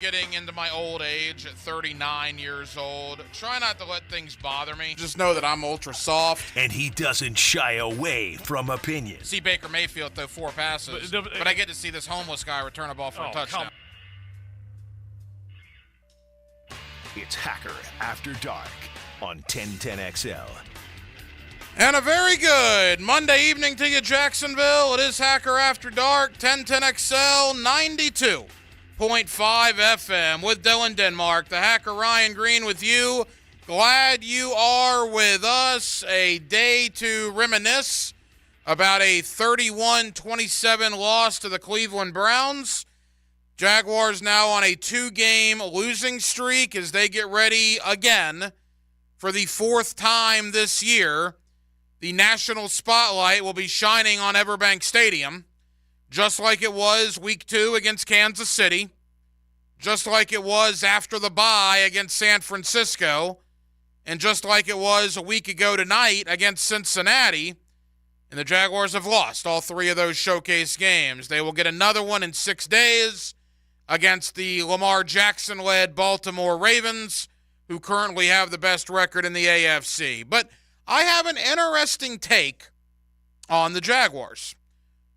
Getting into my old age at 39 years old. Try not to let things bother me. Just know that I'm ultra soft. And he doesn't shy away from opinion. See Baker Mayfield throw 4 passes, but I get to see this homeless guy return a ball for a touchdown. It's Hacker After Dark on 1010XL. And a very good Monday evening to you, Jacksonville. It is Hacker After Dark, 1010XL 92.5 FM with Dylan Denmark. The Hacker Ryan Green with you. Glad you are with us. A day to reminisce about a 31-27 loss to the Cleveland Browns. Jaguars now on a 2-game losing streak as they get ready again for the 4th time this year. The national spotlight will be shining on Everbank Stadium, just like it was week 2 against Kansas City, just like it was after the bye against San Francisco, and just like it was a week ago tonight against Cincinnati. And the Jaguars have lost all 3 of those showcase games. They will get another one in 6 days against the Lamar Jackson-led Baltimore Ravens, who currently have the best record in the AFC. But I have an interesting take on the Jaguars,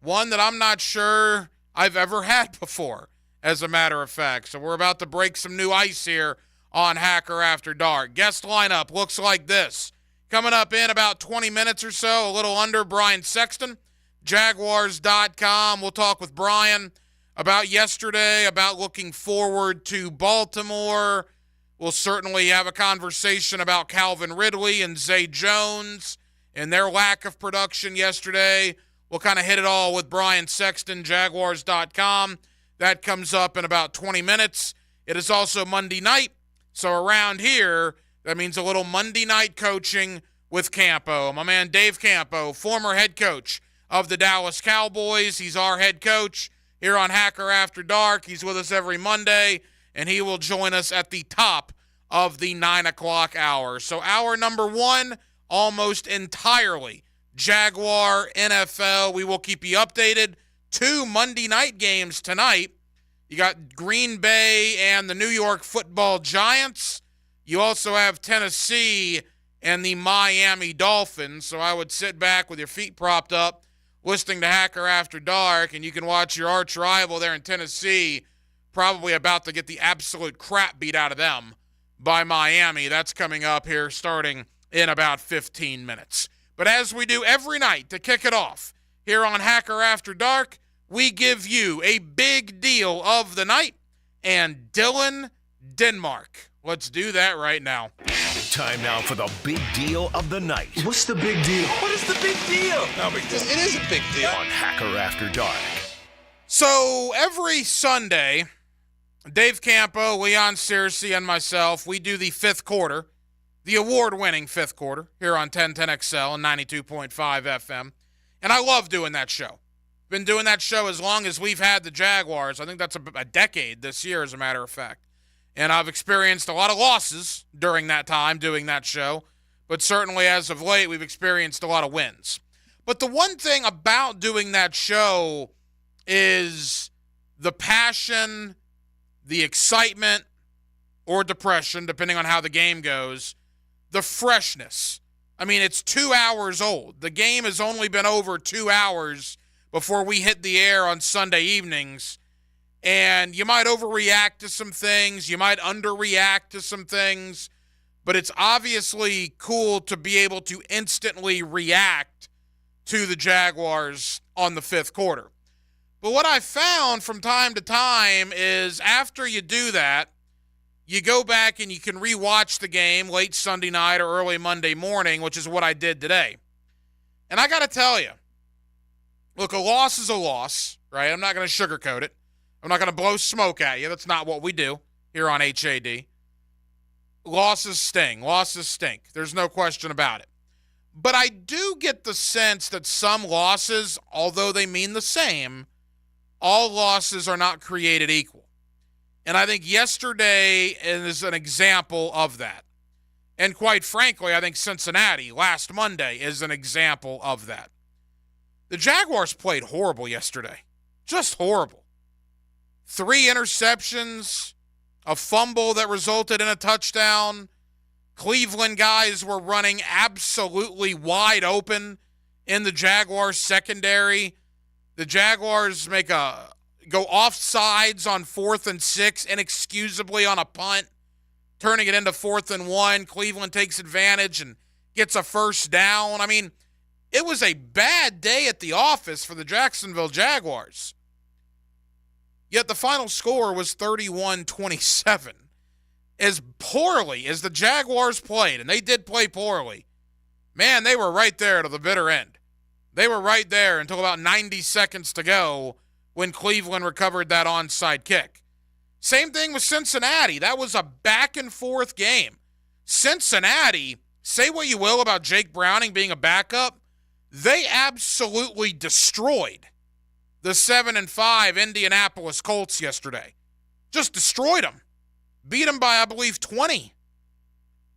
one that I'm not sure I've ever had before, as a matter of fact. So we're about to break some new ice here on Hacker After Dark. Guest lineup looks like this. Coming up in about 20 minutes or so, a little under, Brian Sexton, Jaguars.com. We'll talk with Brian about yesterday, about looking forward to Baltimore. We'll certainly have a conversation about Calvin Ridley and Zay Jones and their lack of production yesterday. We'll kind of hit it all with Brian Sexton, Jaguars.com. That comes up in about 20 minutes. It is also Monday night, so around here, that means a little Monday night coaching with Campo. My man Dave Campo, former head coach of the Dallas Cowboys. He's our head coach here on Hacker After Dark. He's with us every Monday, and he will join us at the top of the 9 o'clock hour. So hour number 1, almost entirely Jaguar NFL. We will keep you updated. 2 Monday night games tonight. You got Green Bay and the New York Football Giants. You also have Tennessee and the Miami Dolphins. So I would sit back with your feet propped up, listening to Hacker After Dark, and you can watch your arch rival there in Tennessee probably about to get the absolute crap beat out of them by Miami. That's coming up here starting in about 15 minutes. But as we do every night to kick it off here on Hacker After Dark, we give you a big deal of the night and Dylan Denmark. Let's do that right now. Time now for the big deal of the night. What's the big deal? What is the big deal? No big deal. It is a big deal. On Hacker After Dark. So every Sunday, Dave Campo, Leon Searcy, and myself, we do the 5th quarter, the award-winning 5th quarter, here on 1010XL and 92.5 FM. And I love doing that show. Been doing that show as long as we've had the Jaguars. I think that's a decade this year, as a matter of fact. And I've experienced a lot of losses during that time doing that show. But certainly as of late, we've experienced a lot of wins. But the one thing about doing that show is the passion, the excitement, or depression, depending on how the game goes, the freshness. I mean, it's 2 hours old. The game has only been over 2 hours before we hit the air on Sunday evenings. And you might overreact to some things. You might underreact to some things. But it's obviously cool to be able to instantly react to the Jaguars on the 5th quarter. But what I found from time to time is after you do that, you go back and you can rewatch the game late Sunday night or early Monday morning, which is what I did today. And I got to tell you, look, a loss is a loss, right? I'm not going to sugarcoat it. I'm not going to blow smoke at you. That's not what we do here on HAD. Losses sting. Losses stink. There's no question about it. But I do get the sense that some losses, although they mean the same, all losses are not created equal. And I think yesterday is an example of that. And quite frankly, I think Cincinnati last Monday is an example of that. The Jaguars played horrible yesterday. Just horrible. 3 interceptions, a fumble that resulted in a touchdown. Cleveland guys were running absolutely wide open in the Jaguars secondary. The Jaguars go off sides on 4th and 6, inexcusably on a punt, turning it into 4th and 1. Cleveland takes advantage and gets a first down. I mean, it was a bad day at the office for the Jacksonville Jaguars. Yet the final score was 31-27. As poorly as the Jaguars played, and they did play poorly, man, they were right there to the bitter end. They were right there until about 90 seconds to go when Cleveland recovered that onside kick. Same thing with Cincinnati. That was a back-and-forth game. Cincinnati, say what you will about Jake Browning being a backup, they absolutely destroyed the 7-5 Indianapolis Colts yesterday. Just destroyed them. Beat them by, I believe, 20.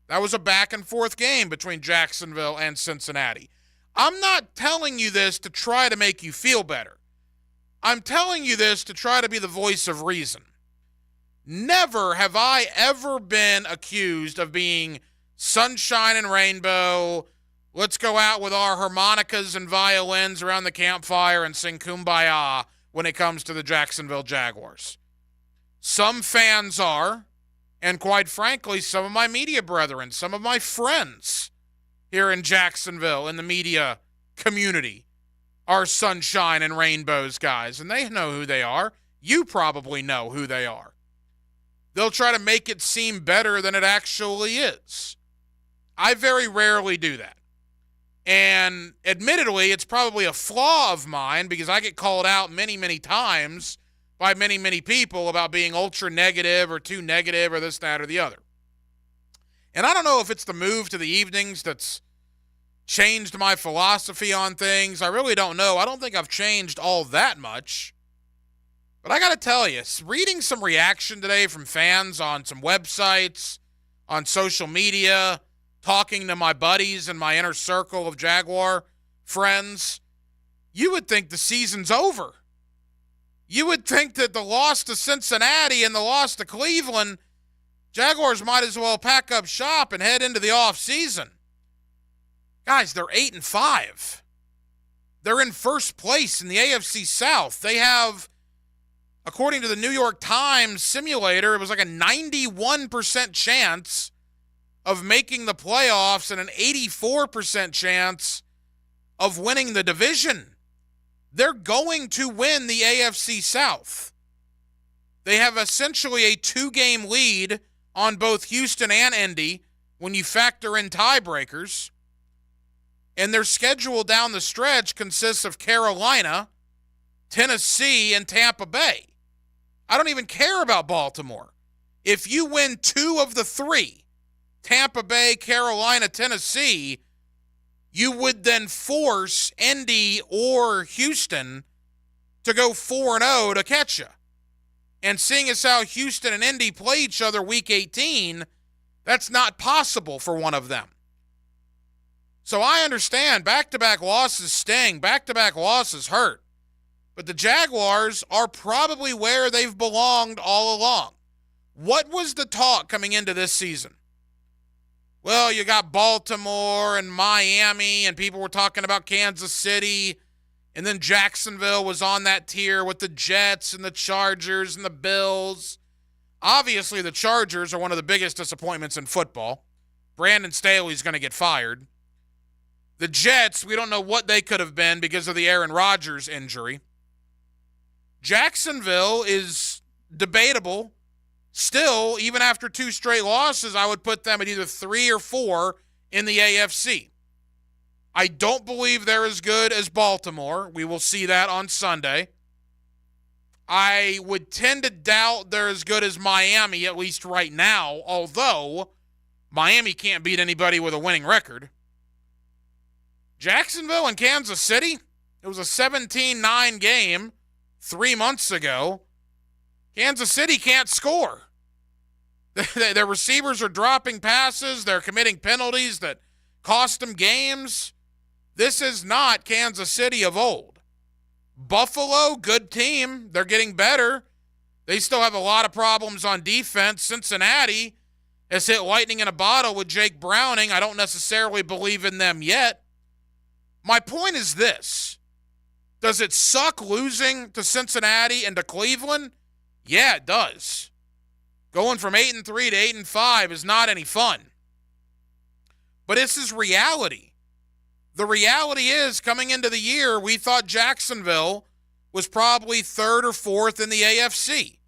That was a back-and-forth game between Jacksonville and Cincinnati. I'm not telling you this to try to make you feel better. I'm telling you this to try to be the voice of reason. Never have I ever been accused of being sunshine and rainbow. Let's go out with our harmonicas and violins around the campfire and sing Kumbaya when it comes to the Jacksonville Jaguars. Some fans are, and quite frankly, some of my media brethren, some of my friends here in Jacksonville in the media community are sunshine and rainbows guys, and they know who they are. You probably know who they are. They'll try to make it seem better than it actually is. I very rarely do that. And admittedly, it's probably a flaw of mine because I get called out many, many times by many, many people about being ultra negative or too negative or this, that, or the other. And I don't know if it's the move to the evenings that's changed my philosophy on things. I really don't know. I don't think I've changed all that much. But I got to tell you, reading some reaction today from fans on some websites, on social media, talking to my buddies in my inner circle of Jaguar friends, you would think the season's over. You would think that the loss to Cincinnati and the loss to Cleveland, Jaguars might as well pack up shop and head into the offseason. Guys, they're 8-5. They're in first place in the AFC South. They have, according to the New York Times simulator, it was like a 91% chance of making the playoffs and an 84% chance of winning the division. They're going to win the AFC South. They have essentially a 2-game lead on both Houston and Indy when you factor in tiebreakers. And their schedule down the stretch consists of Carolina, Tennessee, and Tampa Bay. I don't even care about Baltimore. If you win 2 of the 3, Tampa Bay, Carolina, Tennessee, you would then force Indy or Houston to go 4-0 to catch you. And seeing as how Houston and Indy play each other week 18, that's not possible for one of them. So I understand back-to-back losses sting, back-to-back losses hurt. But the Jaguars are probably where they've belonged all along. What was the talk coming into this season? Well, you got Baltimore and Miami, and people were talking about Kansas City, and then Jacksonville was on that tier with the Jets and the Chargers and the Bills. Obviously, the Chargers are one of the biggest disappointments in football. Brandon Staley's going to get fired. The Jets, we don't know what they could have been because of the Aaron Rodgers injury. Jacksonville is debatable. Still, even after 2 straight losses, I would put them at either 3 or 4 in the AFC. I don't believe they're as good as Baltimore. We will see that on Sunday. I would tend to doubt they're as good as Miami, at least right now, although Miami can't beat anybody with a winning record. Jacksonville and Kansas City, it was a 17-9 game 3 months ago. Kansas City can't score. Their receivers are dropping passes. They're committing penalties that cost them games. This is not Kansas City of old. Buffalo, good team. They're getting better. They still have a lot of problems on defense. Cincinnati has hit lightning in a bottle with Jake Browning. I don't necessarily believe in them yet. My point is this. Does it suck losing to Cincinnati and to Cleveland? Yeah, it does. Going from 8-3 to 8-5 is not any fun. But this is reality. The reality is, coming into the year, we thought Jacksonville was probably third or fourth in the AFC.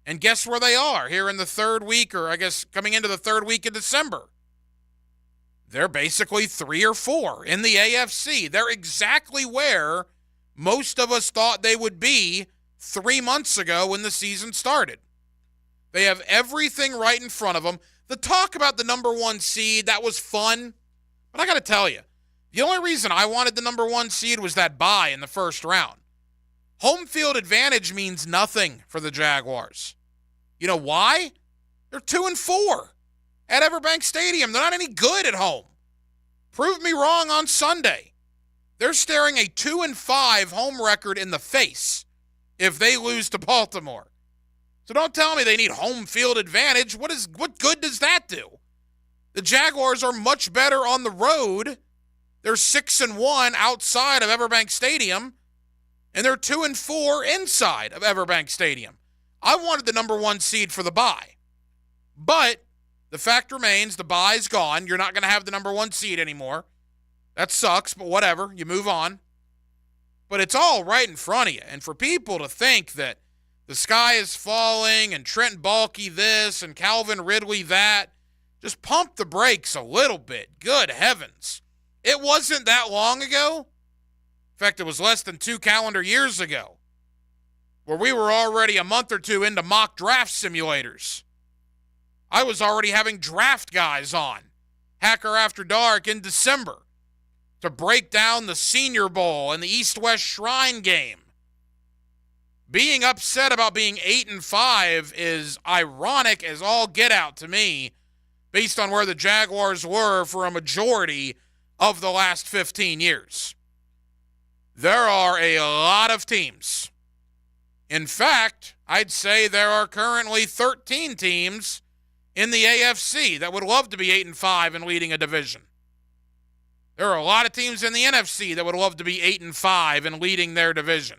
And guess where they are here in the third week, or I guess coming into the third week of December? They're basically 3 or 4 in the AFC. They're exactly where most of us thought they would be 3 months ago when the season started. They have everything right in front of them. The talk about the number 1 seed, that was fun. But I got to tell you, the only reason I wanted the number 1 seed was that bye in the first round. Home field advantage means nothing for the Jaguars. You know why? They're 2-4 at Everbank Stadium. They're not any good at home. Prove me wrong on Sunday. They're staring a 2-5 home record in the face if they lose to Baltimore. So don't tell me they need home field advantage. What good does that do? The Jaguars are much better on the road. They're 6-1 outside of Everbank Stadium, and they're 2-4 inside of Everbank Stadium. I wanted the number 1 seed for the bye. But the fact remains, the bye's gone. You're not going to have the number 1 seed anymore. That sucks, but whatever. You move on. But it's all right in front of you. And for people to think that the sky is falling and Trent Baalke this and Calvin Ridley that, just pump the brakes a little bit. Good heavens. It wasn't that long ago. In fact, it was less than 2 calendar years ago where we were already a month or 2 into mock draft simulators. I was already having draft guys on Hacker After Dark in December to break down the Senior Bowl and the East-West Shrine game. Being upset about being 8-5 is ironic as all get out to me based on where the Jaguars were for a majority of the last 15 years. There are a lot of teams. In fact, I'd say there are currently 13 teams in the AFC that would love to be 8-5 and leading a division. There are a lot of teams in the NFC that would love to be 8-5 and leading their division.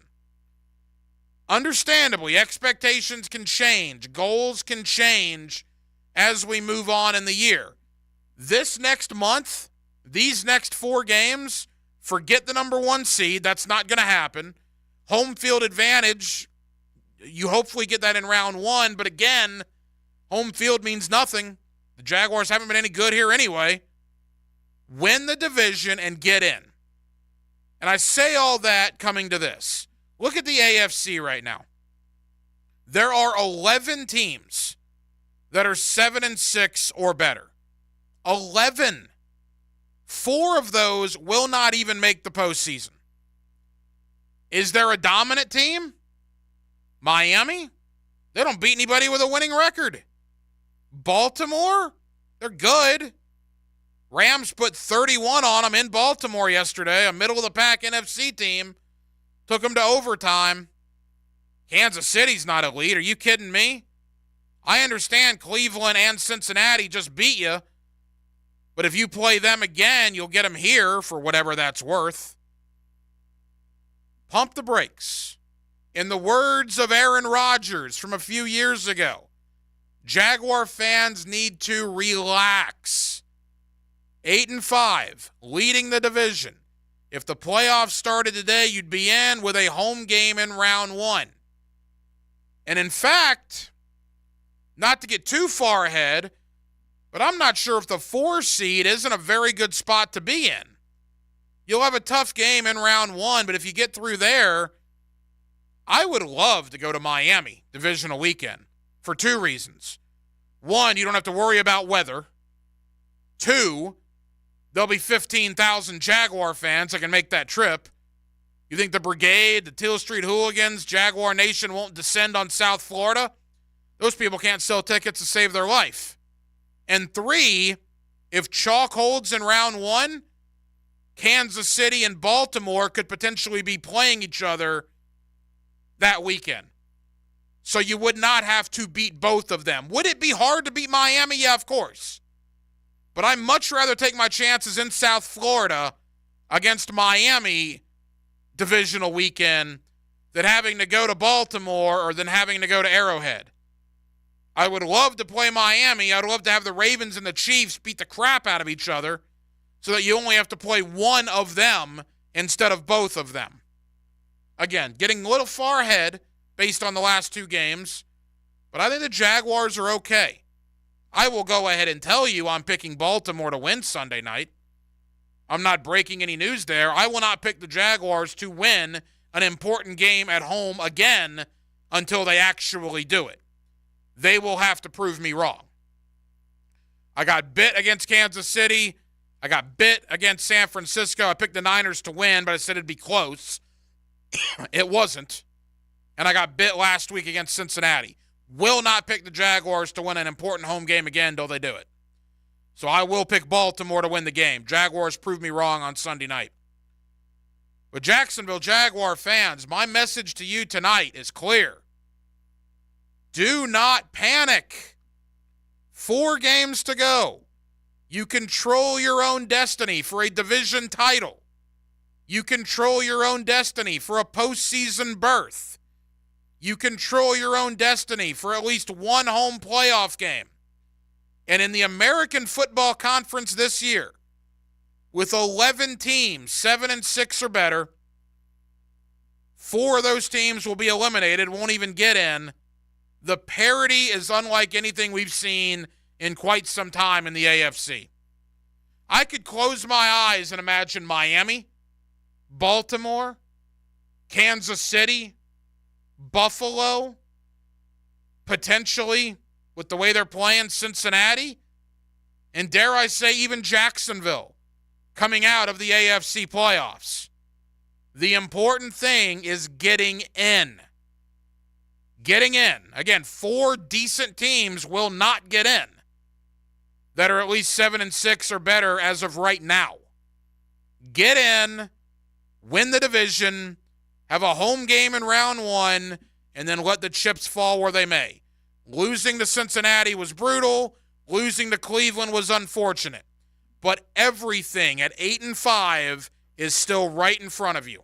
Understandably, expectations can change. Goals can change as we move on in the year. This next month, these next 4 games, forget the number 1 seed. That's not going to happen. Home field advantage, you hopefully get that in round 1. But again, home field means nothing. The Jaguars haven't been any good here anyway. Win the division and get in. And I say all that coming to this. Look at the AFC right now. There are 11 teams that are 7-6 or better. 11. 4 of those will not even make the postseason. Is there a dominant team? Miami? They don't beat anybody with a winning record. Baltimore? They're good. Rams put 31 on them in Baltimore yesterday, a middle-of-the-pack NFC team. Took them to overtime. Kansas City's not elite. Are you kidding me? I understand Cleveland and Cincinnati just beat you, but if you play them again, you'll get them here for whatever that's worth. Pump the brakes. In the words of Aaron Rodgers from a few years ago, Jaguar fans need to relax. 8-5, leading the division. If the playoffs started today, you'd be in with a home game in round 1. And in fact, not to get too far ahead, but I'm not sure if the 4 seed isn't a very good spot to be in. You'll have a tough game in round 1, but if you get through there, I would love to go to Miami divisional weekend for 2 reasons. 1, you don't have to worry about weather. 2, there'll be 15,000 Jaguar fans that can make that trip. You think the Brigade, the Teal Street Hooligans, Jaguar Nation won't descend on South Florida? Those people can't sell tickets to save their life. And 3, if chalk holds in round 1, Kansas City and Baltimore could potentially be playing each other that weekend. So you would not have to beat both of them. Would it be hard to beat Miami? Yeah, of course. But I'd much rather take my chances in South Florida against Miami divisional weekend than having to go to Baltimore or than having to go to Arrowhead. I would love to play Miami. I'd love to have the Ravens and the Chiefs beat the crap out of each other so that you only have to play one of them instead of both of them. Again, getting a little far ahead based on the last two games, but I think the Jaguars are okay. I will go ahead and tell you I'm picking Baltimore to win Sunday night. I'm not breaking any news there. I will not pick the Jaguars to win an important game at home again until they actually do it. They will have to prove me wrong. I got bit against Kansas City. I got bit against San Francisco. I picked the Niners to win, but I said it'd be close. It wasn't. And I got bit last week against Cincinnati. Will not pick the Jaguars to win an important home game again until they do it. So I will pick Baltimore to win the game. Jaguars proved me wrong on Sunday night. But Jacksonville Jaguar fans, my message to you tonight is clear. Do not panic. 4 games to go. You control your own destiny for a division title. You control your own destiny for a postseason berth. You control your own destiny for at least one home playoff game. And in the American Football Conference this year, with 11 teams, 7-6 or better, 4 of those teams will be eliminated, won't even get in. The parity is unlike anything we've seen in quite some time in the AFC. I could close my eyes and imagine Miami, Baltimore, Kansas City, Buffalo, potentially, with the way they're playing, Cincinnati, and dare I say even Jacksonville coming out of the AFC playoffs. The important thing is getting in. Getting in. Again, 4 decent teams will not get in that are at least 7-6 or better as of right now. Get in, win the division, have a home game in round 1, and then let the chips fall where they may. Losing to Cincinnati was brutal. Losing to Cleveland was unfortunate. But everything at 8-5 is still right in front of you.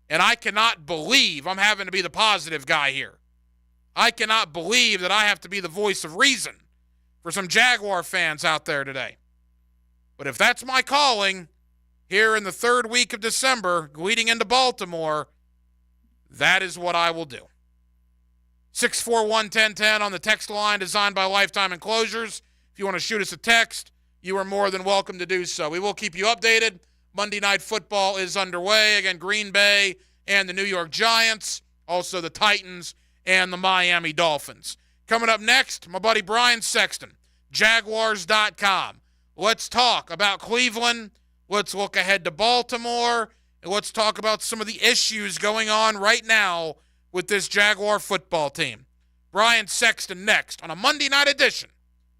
And I cannot believe I'm having to be the positive guy here. I cannot believe that I have to be the voice of reason for some Jaguar fans out there today. But if that's my calling, here in the 3rd week of December, leading into Baltimore, that is what I will do. 641-1010 on the text line designed by Lifetime Enclosures. If you want to shoot us a text, you are more than welcome to do so. We will keep you updated. Monday Night Football is underway. Again, Green Bay and the New York Giants, also the Titans and the Miami Dolphins. Coming up next, my buddy Brian Sexton, Jaguars.com. Let's talk about Cleveland. Let's look ahead to Baltimore. And let's talk about some of the issues going on right now with this Jaguar football team. Brian Sexton next on a Monday night edition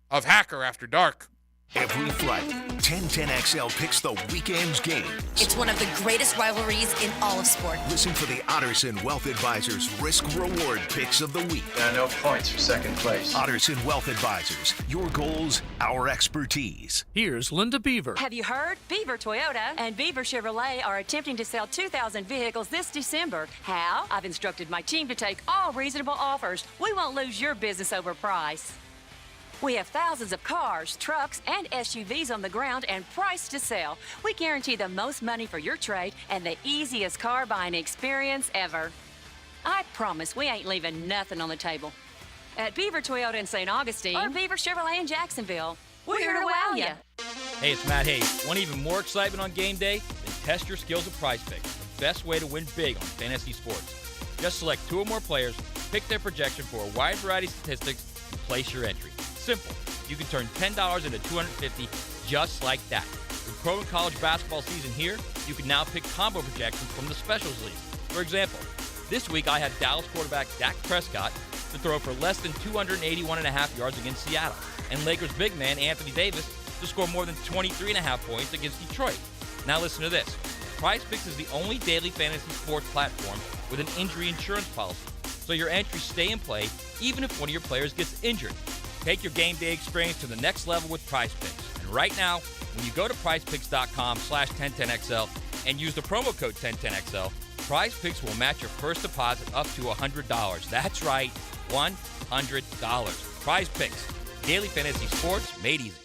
of Hacker After Dark. Every Friday, 1010XL picks the weekend's games. It's one of the greatest rivalries in all of sport. Listen for the Otterson Wealth Advisors risk-reward picks of the week. No points for second place. Otterson Wealth Advisors, your goals, our expertise. Here's Linda Beaver. Have you heard? Beaver Toyota and Beaver Chevrolet are attempting to sell 2,000 vehicles this December. How? I've instructed my team to take all reasonable offers. We won't lose your business over price. We have thousands of cars, trucks, and SUVs on the ground and priced to sell. We guarantee the most money for your trade and the easiest car buying experience ever. I promise we ain't leaving nothing on the table. At Beaver Toyota in St. Augustine or Beaver Chevrolet in Jacksonville, we're here to wow you. Hey, it's Matt Hayes. Want even more excitement on game day? Then test your skills at Prize Picks, the best way to win big on fantasy sports. Just select 2 or more players, pick their projection for a wide variety of statistics, and place your entry. Simple. You can turn $10 into $250 just like that. With pro and college basketball season here, you can now pick combo projections from the Specials League. For example, this week I had Dallas quarterback Dak Prescott to throw for less than 281.5 yards against Seattle, and Lakers big man Anthony Davis to score more than 23.5 points against Detroit. Now listen to this. PrizePicks is the only daily fantasy sports platform with an injury insurance policy. so your entries stay in play even if one of your players gets injured. Take your game day experience to the next level with Prize Picks. And right now, when you go to prizepicks.com/1010XL and use the promo code 1010XL, Prize Picks will match your first deposit up to $100. That's right, $100. Prize Picks, daily fantasy sports made easy.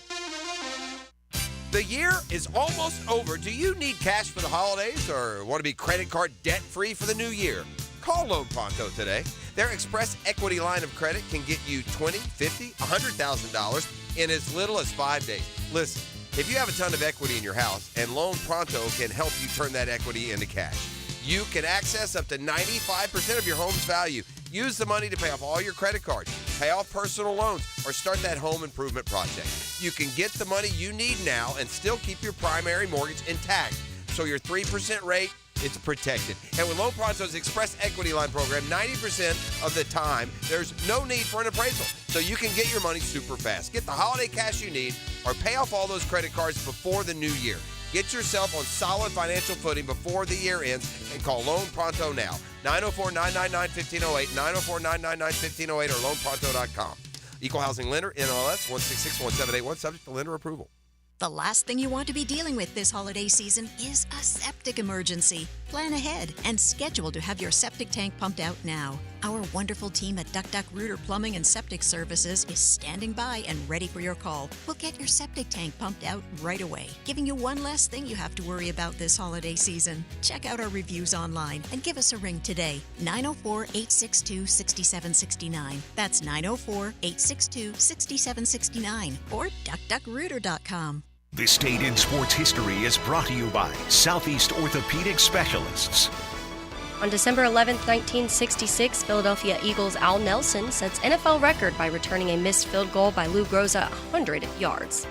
The year is almost over. Do you need cash for the holidays or want to be credit card debt-free for the new year? Call Loan Pronto today. Their Express Equity line of credit can get you $20,000, $50,000, $100,000 in as little as 5 days. Listen, if you have a ton of equity in your house, and Loan Pronto can help you turn that equity into cash. You can access up to 95% of your home's value. Use the money to pay off all your credit cards, pay off personal loans, or start that home improvement project. You can get the money you need now and still keep your primary mortgage intact. So your 3% rate, it's protected. And with Loan Pronto's Express Equity Line program, 90% of the time, there's no need for an appraisal. So you can get your money super fast. Get the holiday cash you need or pay off all those credit cards before the new year. Get yourself on solid financial footing before the year ends and call Loan Pronto now. 904-999-1508, 904-999-1508 or loanpronto.com. Equal Housing Lender, NMLS 1661781, subject to lender approval. The last thing you want to be dealing with this holiday season is a septic emergency. Plan ahead and schedule to have your septic tank pumped out now. Our wonderful team at Duck Duck Rooter Plumbing and Septic Services is standing by and ready for your call. We'll get your septic tank pumped out right away, giving you one less thing you have to worry about this holiday season. Check out our reviews online and give us a ring today. 904-862-6769. That's 904-862-6769 or duckduckrooter.com. This date in sports history is brought to you by Southeast Orthopedic Specialists. On December 11, 1966, Philadelphia Eagles' Al Nelson sets NFL record by returning a missed field goal by Lou Groza 100 yards.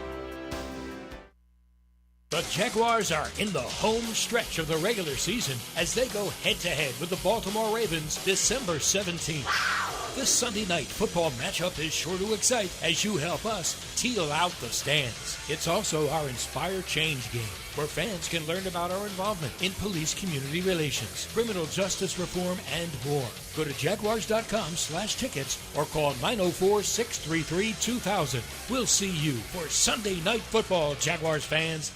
The Jaguars are in the home stretch of the regular season as they go head-to-head with the Baltimore Ravens December 17th. This Sunday night football matchup is sure to excite as you help us teal out the stands. It's also our Inspire Change game, where fans can learn about our involvement in police community relations, criminal justice reform, and more. Go to jaguars.com/tickets or call 904-633-2000. We'll see you for Sunday night football, Jaguars fans.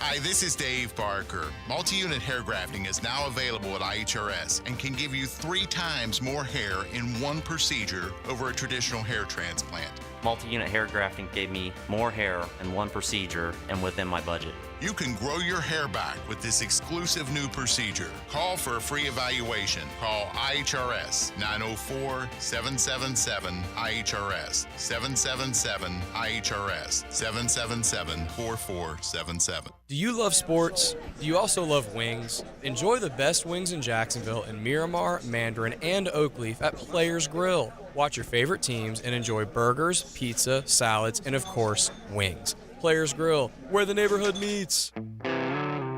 Hi, this is Dave Barker. Multi-unit hair grafting is now available at IHRS and can give you 3 times more hair in one procedure over a traditional hair transplant. Multi-unit hair grafting gave me more hair in one procedure and within my budget. You can grow your hair back with this exclusive new procedure. Call for a free evaluation. Call IHRS 904-777-IHRS 777-IHRS 777-4477. Do you love sports? Do you also love wings? Enjoy the best wings in Jacksonville in Miramar, Mandarin, and Oakleaf at Players Grill. Watch your favorite teams and enjoy burgers, pizza, salads, and of course, wings. Players Grill, where the neighborhood meets.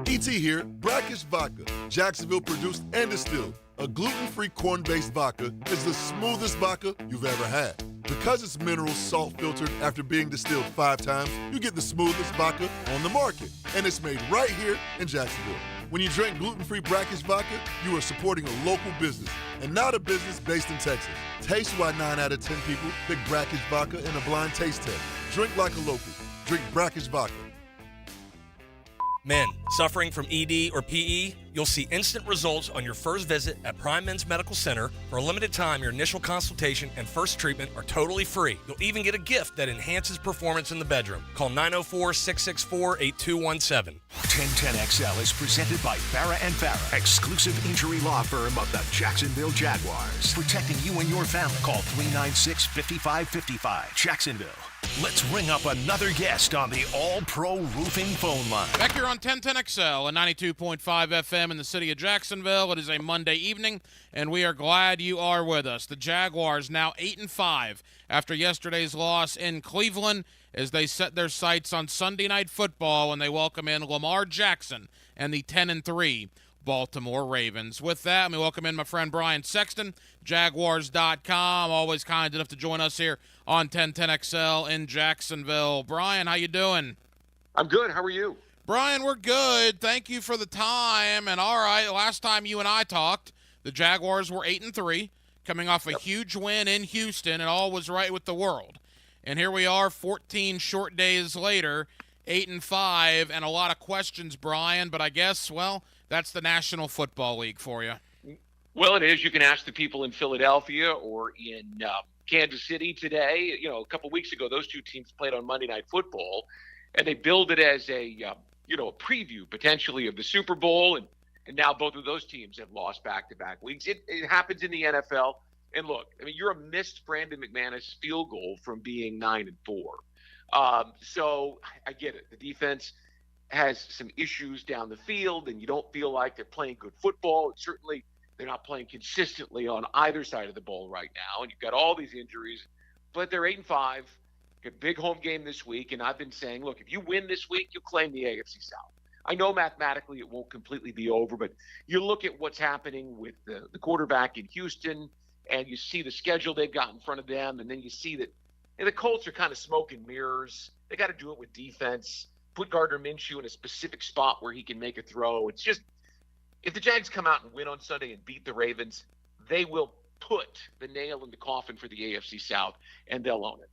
E.T. here, Brackish Vodka, Jacksonville produced and distilled. A gluten-free corn-based vodka is the smoothest vodka you've ever had. Because it's mineral salt filtered after being distilled 5 times, you get the smoothest vodka on the market. And it's made right here in Jacksonville. When you drink gluten-free Brackish Vodka, you are supporting a local business and not a business based in Texas. Taste why 9 out of 10 people pick Brackish Vodka in a blind taste test. Drink like a local. Drink Brackish Vodka. Men suffering from ED or PE, you'll see instant results on your first visit at Prime Men's Medical Center. For a limited time, your initial consultation and first treatment are totally free. You'll even get a gift that enhances performance in the bedroom. Call 904-664-8217. 1010XL is presented by Farah & Farah, exclusive injury law firm of the Jacksonville Jaguars. Protecting you and your family. Call 396-5555. Jacksonville. Let's ring up another guest on the All-Pro Roofing phone line. Back here on 1010XL and 92.5 FM in the city of Jacksonville. It is a Monday evening, and we are glad you are with us. The Jaguars now 8-5 after yesterday's loss in Cleveland as they set their sights on Sunday Night Football when they welcome in Lamar Jackson and the 10-3 Baltimore Ravens. With that, let me welcome in my friend Brian Sexton, Jaguars.com, always kind enough to join us here on 1010XL in Jacksonville. Brian, how you doing? I'm good. How are you? Brian, we're good. Thank you for the time. And all right, last time you and I talked, the Jaguars were 8-3, coming off a huge win in Houston, and all was right with the world. And here we are 14 short days later, 8-5, and a lot of questions, Brian, but I guess, well, that's the National Football League for you. Well, it is. You can ask the people in Philadelphia or in Kansas City today. You know, a couple weeks ago, those two teams played on Monday Night Football, and they billed it as a preview potentially of the Super Bowl, and now both of those teams have lost back-to-back weeks. It happens in the NFL. And look, I mean, you're a missed Brandon McManus field goal from being 9-4. So I get it. The defense has some issues down the field, and you don't feel like they're playing good football. Certainly, they're not playing consistently on either side of the ball right now, and you've got all these injuries. But they're 8-5. A big home game this week, and I've been saying, look, if you win this week, you claim the AFC South. I know mathematically it won't completely be over, but you look at what's happening with the quarterback in Houston, and you see the schedule they've got in front of them, and then you see that the Colts are kind of smoke and mirrors. They got to do it with defense, put Gardner Minshew in a specific spot where he can make a throw. It's just, if the Jags come out and win on Sunday and beat the Ravens, they will put the nail in the coffin for the AFC South, and they'll own it.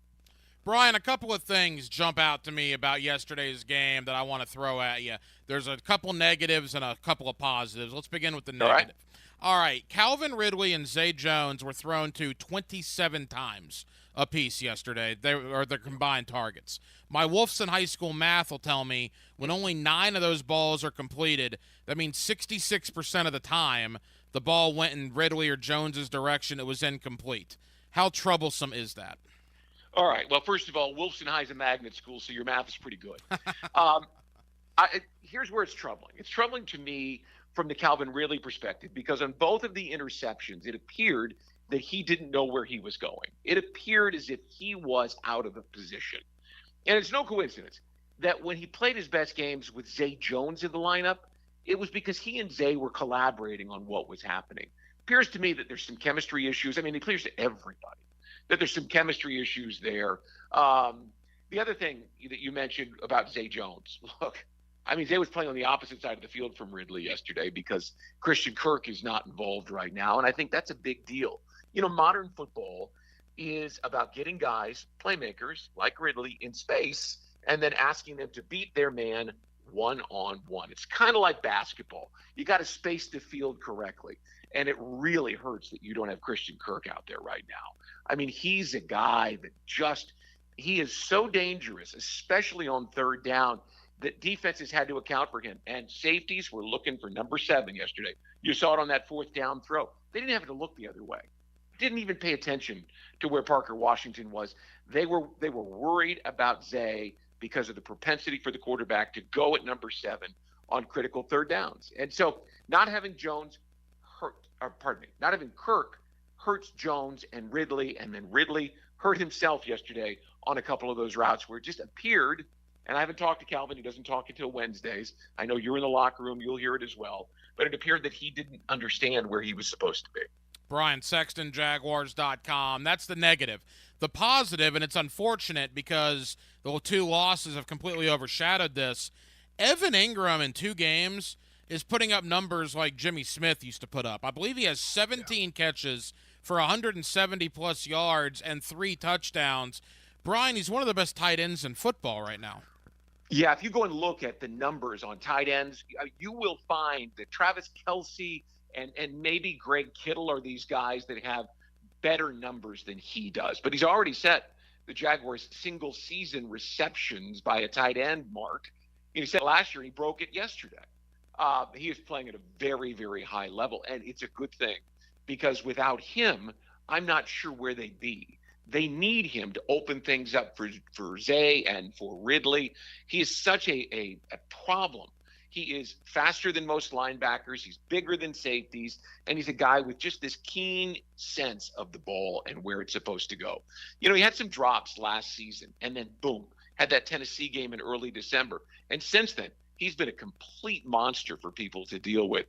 Brian, a couple of things jump out to me about yesterday's game that I want to throw at you. There's a couple negatives and a couple of positives. Let's begin with the negative. All right. Calvin Ridley and Zay Jones were thrown to 27 times apiece yesterday. They're combined targets. My Wolfson High School math will tell me when only 9 of those balls are completed, that means 66% of the time the ball went in Ridley or Jones's direction, it was incomplete. How troublesome is that? All right. Well, first of all, Wolfson High is a magnet school, so your math is pretty good. Here's where it's troubling. It's troubling to me from the Calvin Ridley perspective, because on both of the interceptions, it appeared that he didn't know where he was going. It appeared as if he was out of a position. And it's no coincidence that when he played his best games with Zay Jones in the lineup, it was because he and Zay were collaborating on what was happening. Appears to me that there's some chemistry issues. I mean, it appears to everybody that there's some chemistry issues there. The other thing that you mentioned about Zay Jones, look, I mean, Zay was playing on the opposite side of the field from Ridley yesterday because Christian Kirk is not involved right now, and I think that's a big deal. You know, modern football is about getting guys, playmakers like Ridley, in space and then asking them to beat their man one-on-one. It's kind of like basketball. You got to space the field correctly, and it really hurts that you don't have Christian Kirk out there right now. I mean, he's a guy that he is so dangerous, especially on third down, that defenses had to account for him. And safeties were looking for number 7 yesterday. You saw it on that 4th down throw. They didn't have to look the other way. Didn't even pay attention to where Parker Washington was. They were worried about Zay because of the propensity for the quarterback to go at number 7 on critical third downs. And so not having not having Kirk hurts Jones and Ridley, and then Ridley hurt himself yesterday on a couple of those routes where it just appeared, and I haven't talked to Calvin, he doesn't talk until Wednesdays. I know you're in the locker room, you'll hear it as well, but it appeared that he didn't understand where he was supposed to be. Brian Sexton, Jaguars.com. That's the negative. The positive, and it's unfortunate because the 2 losses have completely overshadowed this, Evan Ingram in 2 games is putting up numbers like Jimmy Smith used to put up. I believe he has 17 catches for 170-plus yards and 3 touchdowns. Brian, he's one of the best tight ends in football right now. Yeah, if you go and look at the numbers on tight ends, you will find that Travis Kelce and maybe Greg Kittle are these guys that have better numbers than he does. But he's already set the Jaguars' single-season receptions by a tight end mark. He said last year, he broke it yesterday. He is playing at a very, very high level, and it's a good thing because without him, I'm not sure where they'd be. They need him to open things up for Zay and for Ridley. He is such a problem. He is faster than most linebackers. He's bigger than safeties, and he's a guy with just this keen sense of the ball and where it's supposed to go. You know, he had some drops last season, and then boom, had that Tennessee game in early December. And since then, he's been a complete monster for people to deal with.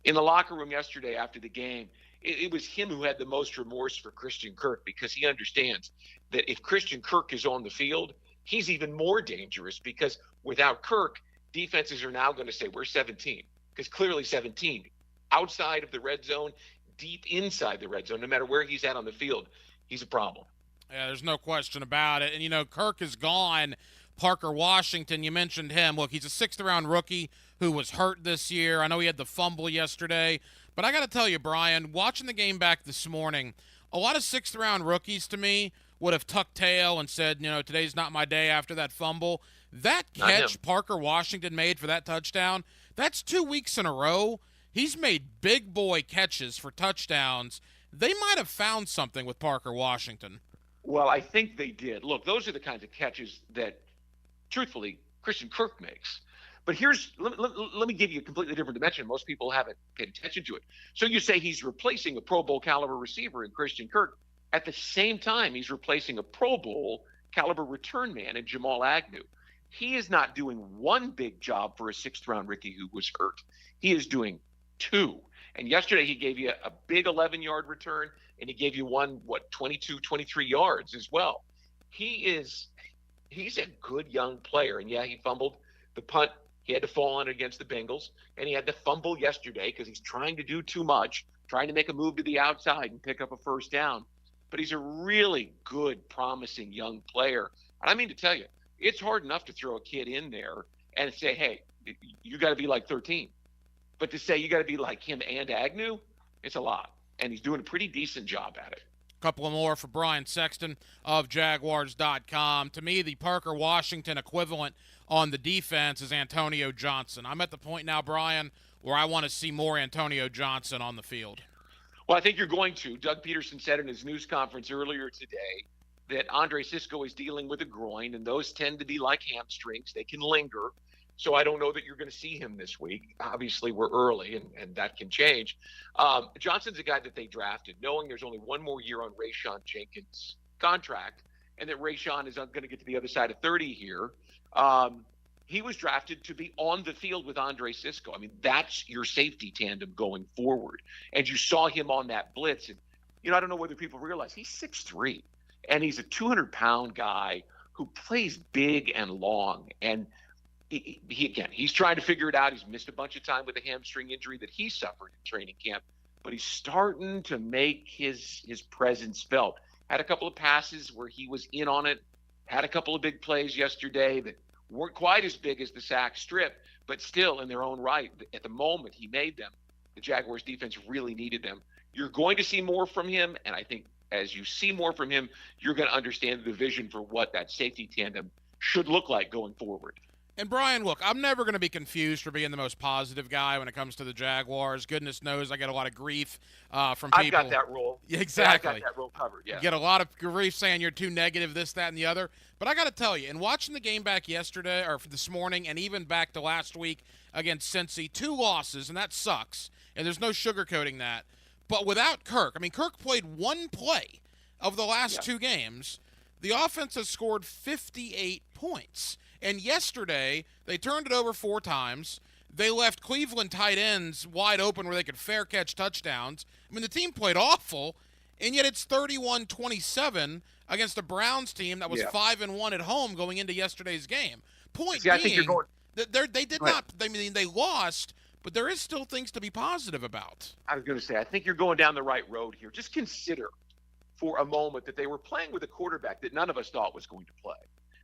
In the locker room yesterday after the game, it was him who had the most remorse for Christian Kirk because he understands that if Christian Kirk is on the field, he's even more dangerous because without Kirk, defenses are now going to say, we're 17, because clearly 17 outside of the red zone deep inside the red zone, no matter where he's at on the field, he's a problem. Yeah, there's no question about it. And, Kirk is gone. Parker Washington, you mentioned him. Look, he's a sixth-round rookie who was hurt this year. I know he had the fumble yesterday. But I got to tell you, Brian, watching the game back this morning, a lot of sixth-round rookies to me would have tucked tail and said, today's not my day after that fumble. That catch Parker Washington made for that touchdown, that's 2 weeks in a row. He's made big boy catches for touchdowns. They might have found something with Parker Washington. Well, I think they did. Look, those are the kinds of catches that, truthfully, Christian Kirk makes. But let me give you a completely different dimension. Most people haven't paid attention to it. So you say he's replacing a Pro Bowl caliber receiver in Christian Kirk. At the same time, he's replacing a Pro Bowl caliber return man in Jamal Agnew. He is not doing one big job for a sixth-round rookie who was hurt. He is doing two. And yesterday he gave you a big 11-yard return, and he gave you one, 22, 23 yards as well. He's a good young player. And, yeah, he fumbled the punt. He had to fall on it against the Bengals, and he had to fumble yesterday because he's trying to do too much, trying to make a move to the outside and pick up a first down. But he's a really good, promising young player. And I mean to tell you, it's hard enough to throw a kid in there and say, hey, you got to be like 13. But to say you got to be like him and Agnew, it's a lot. And he's doing a pretty decent job at it. Couple of more for Brian Sexton of Jaguars.com. To me, the Parker Washington equivalent on the defense is Antonio Johnson. I'm at the point now, Brian, where I want to see more Antonio Johnson on the field. Well, I think you're going to. Doug Peterson said in his news conference earlier today that Andre Cisco is dealing with a groin, and those tend to be like hamstrings. They can linger. So I don't know that you're going to see him this week. Obviously, we're early, and that can change. Johnson's a guy that they drafted, knowing there's only one more year on Rayshon Jenkins' contract, and that Rayshon is going to get to the other side of 30 here. He was drafted to be on the field with Andre Cisco. I mean, that's your safety tandem going forward. And you saw him on that blitz. And, I don't know whether people realize he's 6'3", and he's a 200-pound guy who plays big and long. And he's trying to figure it out. He's missed a bunch of time with a hamstring injury that he suffered in training camp, but he's starting to make his presence felt. Had a couple of passes where he was in on it, had a couple of big plays yesterday that weren't quite as big as the sack strip, but still in their own right. At the moment he made them, the Jaguars defense really needed them. You're going to see more from him, and I think as you see more from him, you're going to understand the vision for what that safety tandem should look like going forward. And, Brian, look, I'm never going to be confused for being the most positive guy when it comes to the Jaguars. Goodness knows I get a lot of grief from people. I've got that role. Exactly. I've got that role covered, yeah. You get a lot of grief saying you're too negative, this, that, and the other. But I got to tell you, in watching the game back yesterday or this morning and even back to last week against Cincy, 2 losses, and that sucks, and there's no sugarcoating that. But without Kirk, Kirk played one play of the last 2 games. The offense has scored 58 points. And yesterday, they turned it over 4 times. They left Cleveland tight ends wide open where they could fair catch touchdowns. The team played awful, and yet it's 31-27 against a Browns team that was 5-1 at home going into yesterday's game. Point being, I think you're going. They did not. They lost, but there is still things to be positive about. I was going to say, I think you're going down the right road here. Just consider for a moment that they were playing with a quarterback that none of us thought was going to play.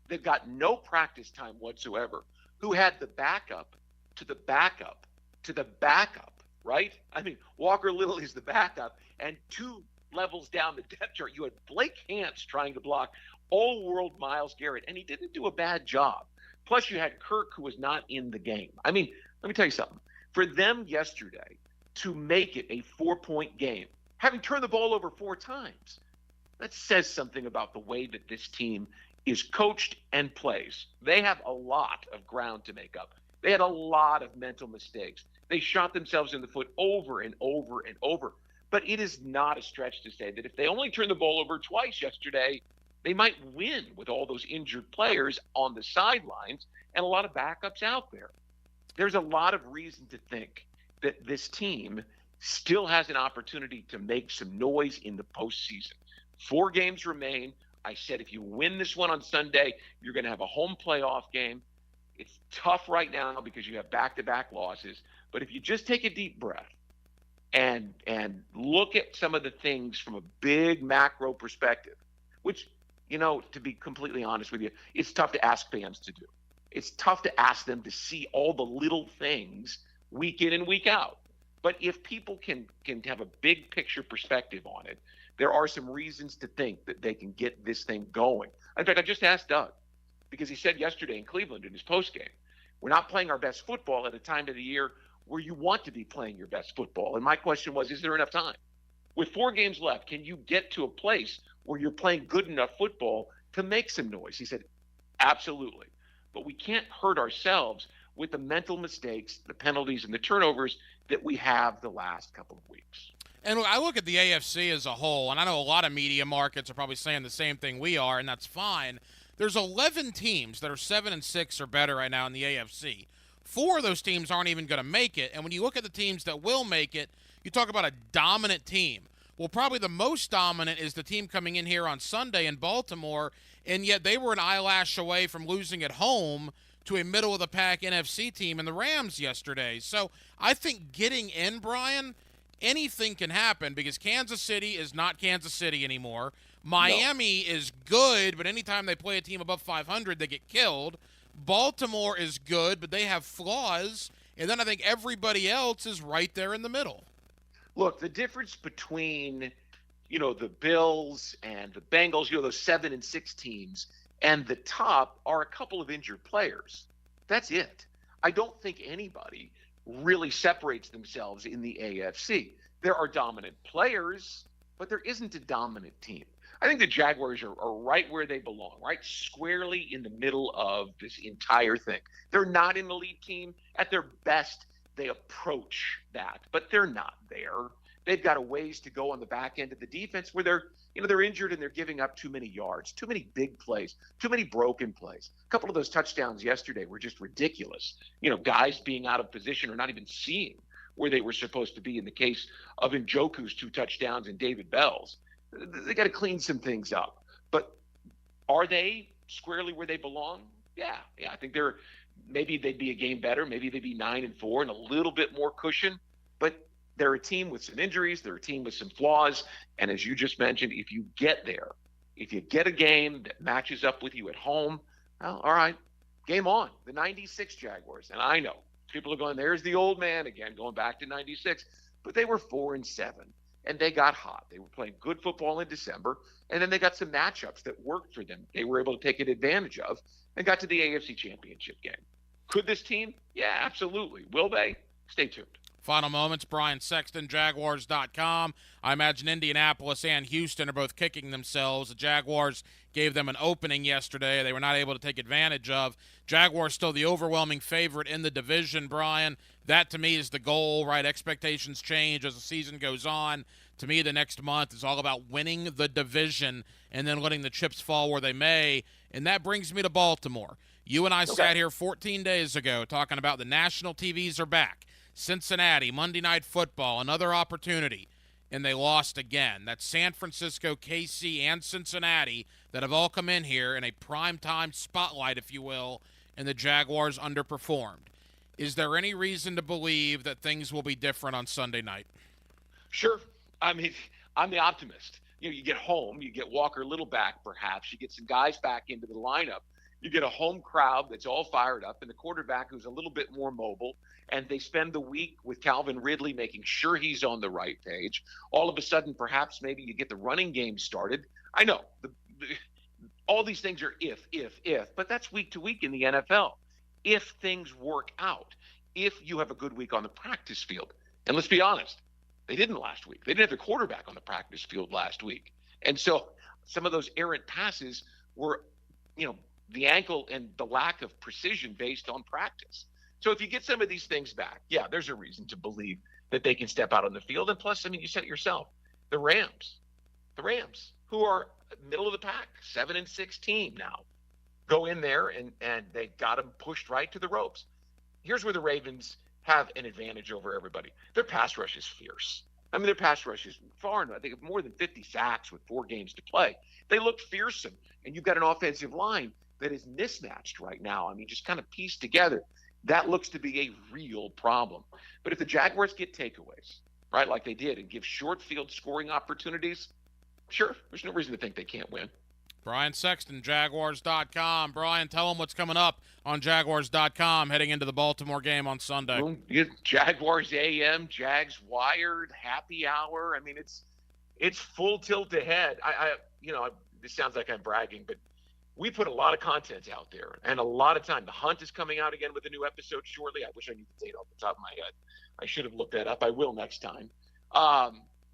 They've got no practice time whatsoever, who had the backup to the backup to the backup, right? Walker Little is the backup, and 2 levels down the depth chart, you had Blake Hance trying to block all-world Myles Garrett, and he didn't do a bad job. Plus, you had Kirk, who was not in the game. Let me tell you something. For them yesterday to make it a 4-point game, having turned the ball over 4 times, that says something about the way that this team is coached and plays. They have a lot of ground to make up. They had a lot of mental mistakes. They shot themselves in the foot over and over and over. But it is not a stretch to say that if they only turned the ball over twice yesterday, they might win with all those injured players on the sidelines and a lot of backups out there. There's a lot of reason to think that this team still has an opportunity to make some noise in the postseason. 4 games remain. I said if you win this one on Sunday, you're going to have a home playoff game. It's tough right now because you have back-to-back losses. But if you just take a deep breath and look at some of the things from a big macro perspective, which, to be completely honest with you, it's tough to ask fans to do. It's tough to ask them to see all the little things week in and week out. But if people can have a big picture perspective on it, there are some reasons to think that they can get this thing going. In fact, I just asked Doug, because he said yesterday in Cleveland in his postgame, we're not playing our best football at a time of the year where you want to be playing your best football. And my question was, is there enough time? With 4 games left, can you get to a place where you're playing good enough football to make some noise? He said, absolutely. But we can't hurt ourselves with the mental mistakes, the penalties, and the turnovers that we have the last couple of weeks. And I look at the AFC as a whole, and I know a lot of media markets are probably saying the same thing we are, and that's fine. There's 11 teams that are 7-6 or better right now in the AFC. 4 of those teams aren't even going to make it, and when you look at the teams that will make it, you talk about a dominant team. Well, probably the most dominant is the team coming in here on Sunday in Baltimore, and yet they were an eyelash away from losing at home to a middle-of-the-pack NFC team in the Rams yesterday. So I think getting in, Brian, anything can happen because Kansas City is not Kansas City anymore. Miami is good, but anytime they play a team above 500, they get killed. Baltimore is good, but they have flaws. And then I think everybody else is right there in the middle. Look, the difference between, the Bills and the Bengals, those 7-6 teams, and the top are a couple of injured players. That's it. I don't think anybody really separates themselves in the AFC. There are dominant players, but there isn't a dominant team. I think the Jaguars are right where they belong, right squarely in the middle of this entire thing. They're not an elite team. At their best, they approach that, but they're not there. They've got a ways to go on the back end of the defense where they're injured and they're giving up too many yards, too many big plays, too many broken plays. A couple of those touchdowns yesterday were just ridiculous. Guys being out of position or not even seeing where they were supposed to be in the case of Njoku's 2 touchdowns and David Bell's. They got to clean some things up. But are they squarely where they belong? Yeah. I think maybe they'd be a game better. Maybe they'd be 9-4 and a little bit more cushion. But they're a team with some injuries. They're a team with some flaws. And as you just mentioned, if you get there, if you get a game that matches up with you at home, well, all right, game on. The 96 Jaguars. And I know people are going, there's the old man again, going back to 96. But they were 4-7. And they got hot. They were playing good football in December, and then they got some matchups that worked for them. They were able to take advantage of and got to the AFC Championship game. Could this team? Yeah, absolutely. Will they? Stay tuned. Final moments, Brian Sexton, Jaguars.com. I imagine Indianapolis and Houston are both kicking themselves. The Jaguars gave them an opening yesterday they were not able to take advantage of. Jaguars still the overwhelming favorite in the division, Brian. That, to me, is the goal, right? Expectations change as the season goes on. To me, the next month is all about winning the division and then letting the chips fall where they may. And that brings me to Baltimore. You and I sat here 14 days ago talking about the national TVs are back. Cincinnati, Monday Night Football, another opportunity. And they lost again. That's San Francisco, KC, and Cincinnati that have all come in here in a primetime spotlight, if you will, and the Jaguars underperformed. Is there any reason to believe that things will be different on Sunday night? Sure. I mean, I'm the optimist. You get home, you get Walker Little back, perhaps. You get some guys back into the lineup. You get a home crowd that's all fired up and the quarterback who's a little bit more mobile, and they spend the week with Calvin Ridley making sure he's on the right page. All of a sudden, perhaps maybe you get the running game started. I know all these things are if, but that's week to week in the NFL. If things work out, if you have a good week on the practice field. And let's be honest, they didn't last week. They didn't have the quarterback on the practice field last week. And so some of those errant passes were, the ankle and the lack of precision based on practice. So if you get some of these things back, yeah, there's a reason to believe that they can step out on the field. And plus, you said it yourself, the Rams, who are middle of the pack, 7-6 team now, go in there and they got them pushed right to the ropes. Here's where the Ravens have an advantage over everybody. Their pass rush is fierce. Their pass rush is far enough. They have more than 50 sacks with 4 games to play. They look fearsome, and you've got an offensive line that is mismatched right now. Just kind of pieced together. That looks to be a real problem. But if the Jaguars get takeaways, right, like they did, and give short field scoring opportunities, sure, there's no reason to think they can't win. Brian Sexton, Jaguars.com. Brian, tell them what's coming up on Jaguars.com heading into the Baltimore game on Sunday. Well, Jaguars AM, Jags Wired, happy hour. I mean, it's full tilt ahead. This sounds like I'm bragging, but we put a lot of content out there and a lot of time. The Hunt is coming out again with a new episode shortly. I wish I knew the date off the top of my head. I should have looked that up. I will next time.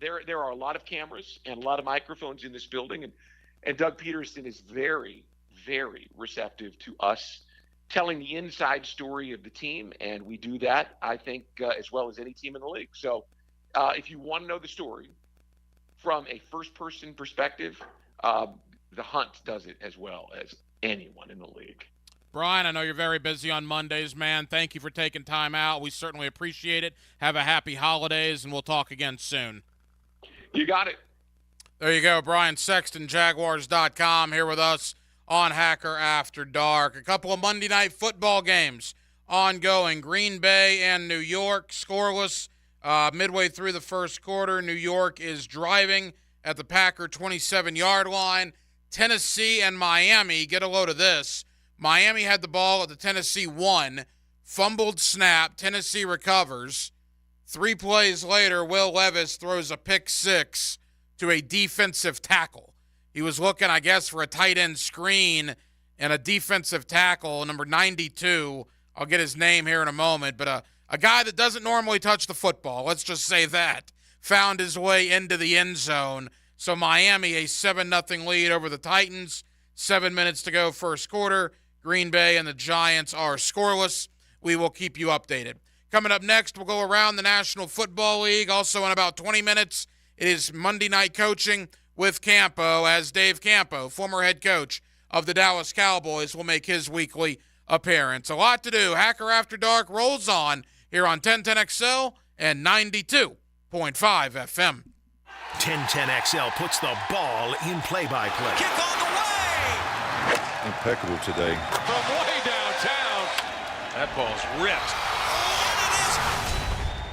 There are a lot of cameras and a lot of microphones in this building, and Doug Peterson is very, very receptive to us telling the inside story of the team, and we do that, I think, as well as any team in the league. So if you want to know the story from a first-person perspective, the Hunt does it as well as anyone in the league. Brian, I know you're very busy on Mondays, man. Thank you for taking time out. We certainly appreciate it. Have a happy holidays, and we'll talk again soon. You got it. There you go. Brian Sexton, Jaguars.com, here with us on Hacker After Dark. A couple of Monday night football games ongoing. Green Bay and New York scoreless midway through the first quarter. New York is driving at the Packer 27-yard line. Tennessee and Miami, get a load of this. Miami had the ball at the Tennessee 1, fumbled snap. Tennessee recovers. 3 plays later, Will Levis throws a pick six to a defensive tackle. He was looking, I guess, for a tight end screen, and a defensive tackle, number 92. I'll get his name here in a moment, but a guy that doesn't normally touch the football, let's just say that, found his way into the end zone. So Miami, a 7-0 lead over the Titans. 7 minutes to go first quarter. Green Bay and the Giants are scoreless. We will keep you updated. Coming up next, we'll go around the National Football League. Also in about 20 minutes, it is Monday Night Coaching with Campo, as Dave Campo, former head coach of the Dallas Cowboys, will make his weekly appearance. A lot to do. Hacker After Dark rolls on here on 1010XL and 92.5 FM. 1010XL puts the ball in play-by-play. Kick on the way! Impeccable today. From way downtown. That ball's ripped.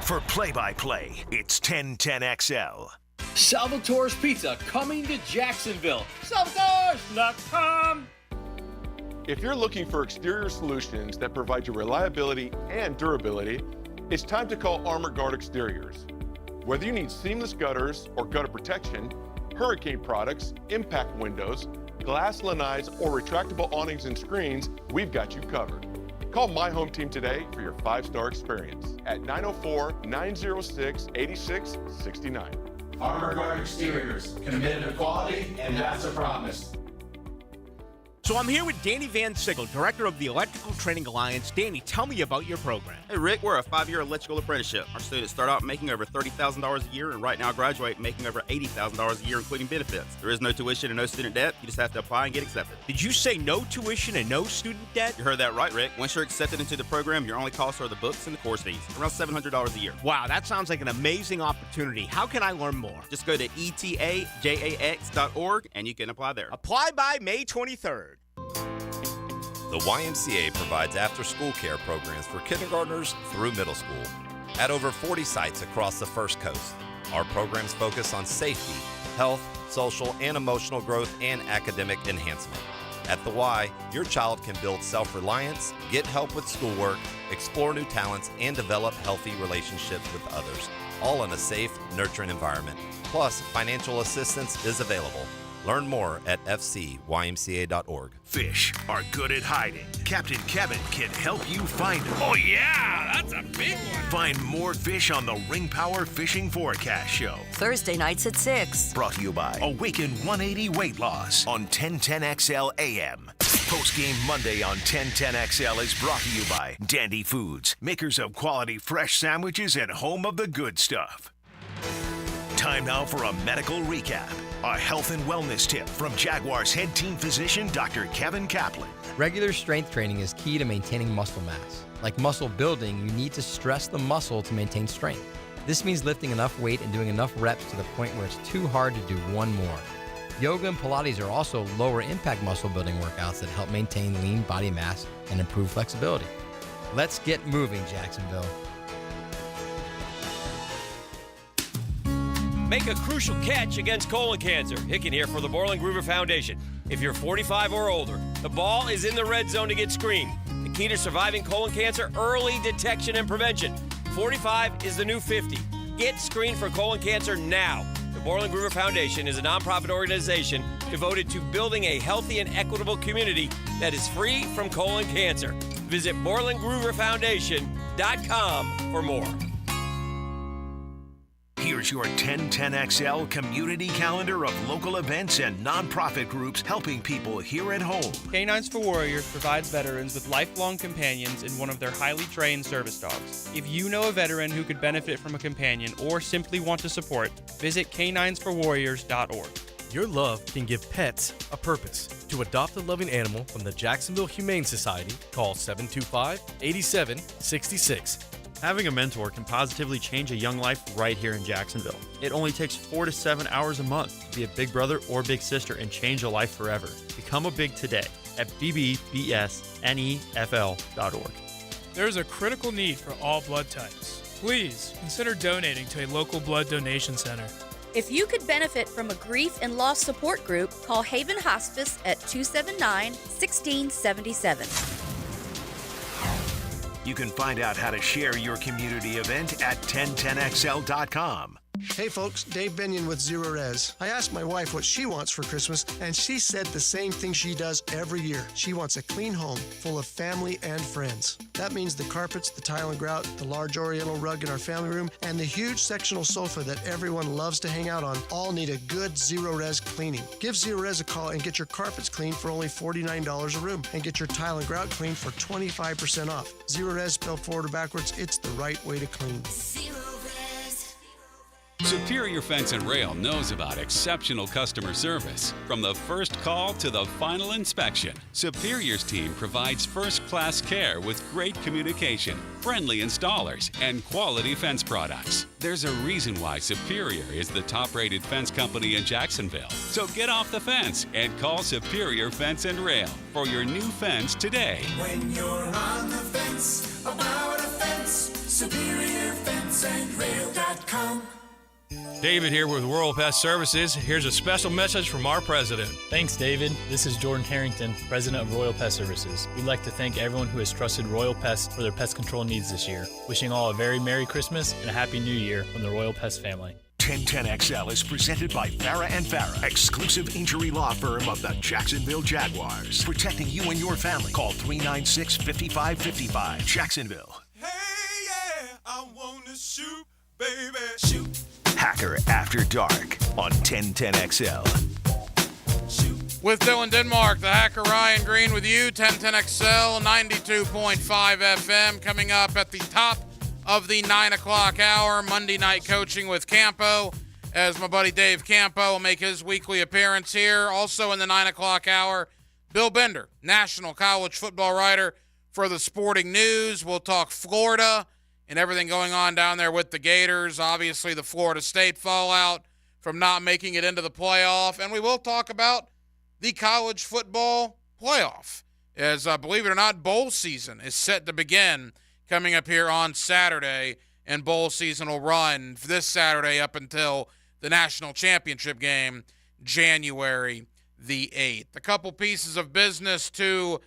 For play-by-play, it's 1010XL. Salvatore's Pizza coming to Jacksonville. Salvatores.com. If you're looking for exterior solutions that provide you reliability and durability, it's time to call Armor Guard Exteriors. Whether you need seamless gutters or gutter protection, hurricane products, impact windows, glass lanais, or retractable awnings and screens, we've got you covered. Call My Home Team today for your 5-star experience at 904-906-8669. Armor Guard Exteriors, committed to quality, and that's a promise. So I'm here with Danny Van Sickle, director of the Electrical Training Alliance. Danny, tell me about your program. Hey, Rick, we're a 5-year electrical apprenticeship. Our students start out making over $30,000 a year, and right now graduate making over $80,000 a year, including benefits. There is no tuition and no student debt. You just have to apply and get accepted. Did you say no tuition and no student debt? You heard that right, Rick. Once you're accepted into the program, your only costs are the books and the course fees, around $700 a year. Wow, that sounds like an amazing opportunity. How can I learn more? Just go to etajax.org, and you can apply there. Apply by May 23rd. The YMCA provides after-school care programs for kindergartners through middle school at over 40 sites across the First Coast. Our programs focus on safety, health, social, and emotional growth and academic enhancement. At the Y, your child can build self-reliance, get help with schoolwork, explore new talents, and develop healthy relationships with others, all in a safe, nurturing environment. Plus, financial assistance is available. Learn more at fcymca.org. Fish are good at hiding. Captain Kevin can help you find them. Oh, yeah, that's a big one. Find more fish on the Ring Power Fishing Forecast Show. Thursday nights at 6. Brought to you by Awaken 180 Weight Loss on 1010XL AM. Post-game Monday on 1010XL is brought to you by Dandy Foods, makers of quality fresh sandwiches and home of the good stuff. Time now for a medical recap. A health and wellness tip from Jaguars head team physician Dr. Kevin Kaplan. Regular strength training is key to maintaining muscle mass. Like muscle building, you need to stress the muscle to maintain strength. This means lifting enough weight and doing enough reps to the point where it's too hard to do one more. Yoga and Pilates are also lower impact muscle building workouts that help maintain lean body mass and improve flexibility. Let's get moving, Jacksonville. Make a crucial catch against colon cancer. Hicken here for the Borland Groover Foundation. If you're 45 or older, the ball is in the red zone to get screened. The key to surviving colon cancer, early detection and prevention. 45 is the new 50. Get screened for colon cancer now. The Borland Groover Foundation is a nonprofit organization devoted to building a healthy and equitable community that is free from colon cancer. Visit BorlandGrooverFoundation.com for more. Here's your 1010XL community calendar of local events and nonprofit groups helping people here at home. Canines for Warriors provides veterans with lifelong companions in one of their highly trained service dogs. If you know a veteran who could benefit from a companion or simply want to support, visit caninesforwarriors.org. Your love can give pets a purpose. To adopt a loving animal from the Jacksonville Humane Society, call 725-8766. Having a mentor can positively change a young life right here in Jacksonville. It only takes 4 to 7 hours a month to be a big brother or big sister and change a life forever. Become a big today at bbbsnefl.org. There's a critical need for all blood types. Please consider donating to a local blood donation center. If you could benefit from a grief and loss support group, call Haven Hospice at 279-1677. You can find out how to share your community event at 1010XL.com. Hey folks, Dave Binion with Zero Res. I asked my wife what she wants for Christmas, and she said the same thing she does every year. She wants a clean home full of family and friends. That means the carpets, the tile and grout, the large oriental rug in our family room, and the huge sectional sofa that everyone loves to hang out on all need a good Zero Res cleaning. Give Zero Res a call and get your carpets cleaned for only $49 a room, and get your tile and grout cleaned for 25% off. Zero Res spelled forward or backwards, it's the right way to clean. Superior Fence and Rail knows about exceptional customer service. From the first call to the final inspection, Superior's team provides first-class care with great communication, friendly installers, and quality fence products. There's a reason why Superior is the top-rated fence company in Jacksonville. So get off the fence and call Superior Fence and Rail for your new fence today. When you're on the fence, about a fence, SuperiorFenceandRail.com. David here with Royal Pest Services. Here's a special message from our president. Thanks, David. This is Jordan Harrington, president of Royal Pest Services. We'd like to thank everyone who has trusted Royal Pest for their pest control needs this year. Wishing all a very Merry Christmas and a Happy New Year from the Royal Pest family. 1010XL is presented by Farah and Farah, exclusive injury law firm of the Jacksonville Jaguars. Protecting you and your family. Call 396-5555. Jacksonville. Hey, yeah, I want to shoot, baby, shoot. Hacker After Dark on 1010XL. With Dylan Denmark, the Hacker Ryan Green with you, 1010XL, 92.5 FM. Coming up at the top of the 9 o'clock hour, Monday Night Coaching with Campo, as my buddy Dave Campo will make his weekly appearance here. Also in the 9 o'clock hour, Bill Bender, national college football writer for the Sporting News. We'll talk Florida and everything going on down there with the Gators. Obviously, the Florida State fallout from not making it into the playoff. And we will talk about the college football playoff, as believe it or not, bowl season is set to begin coming up here on Saturday, and bowl season will run this Saturday up until the national championship game, January the 8th. A couple pieces of business to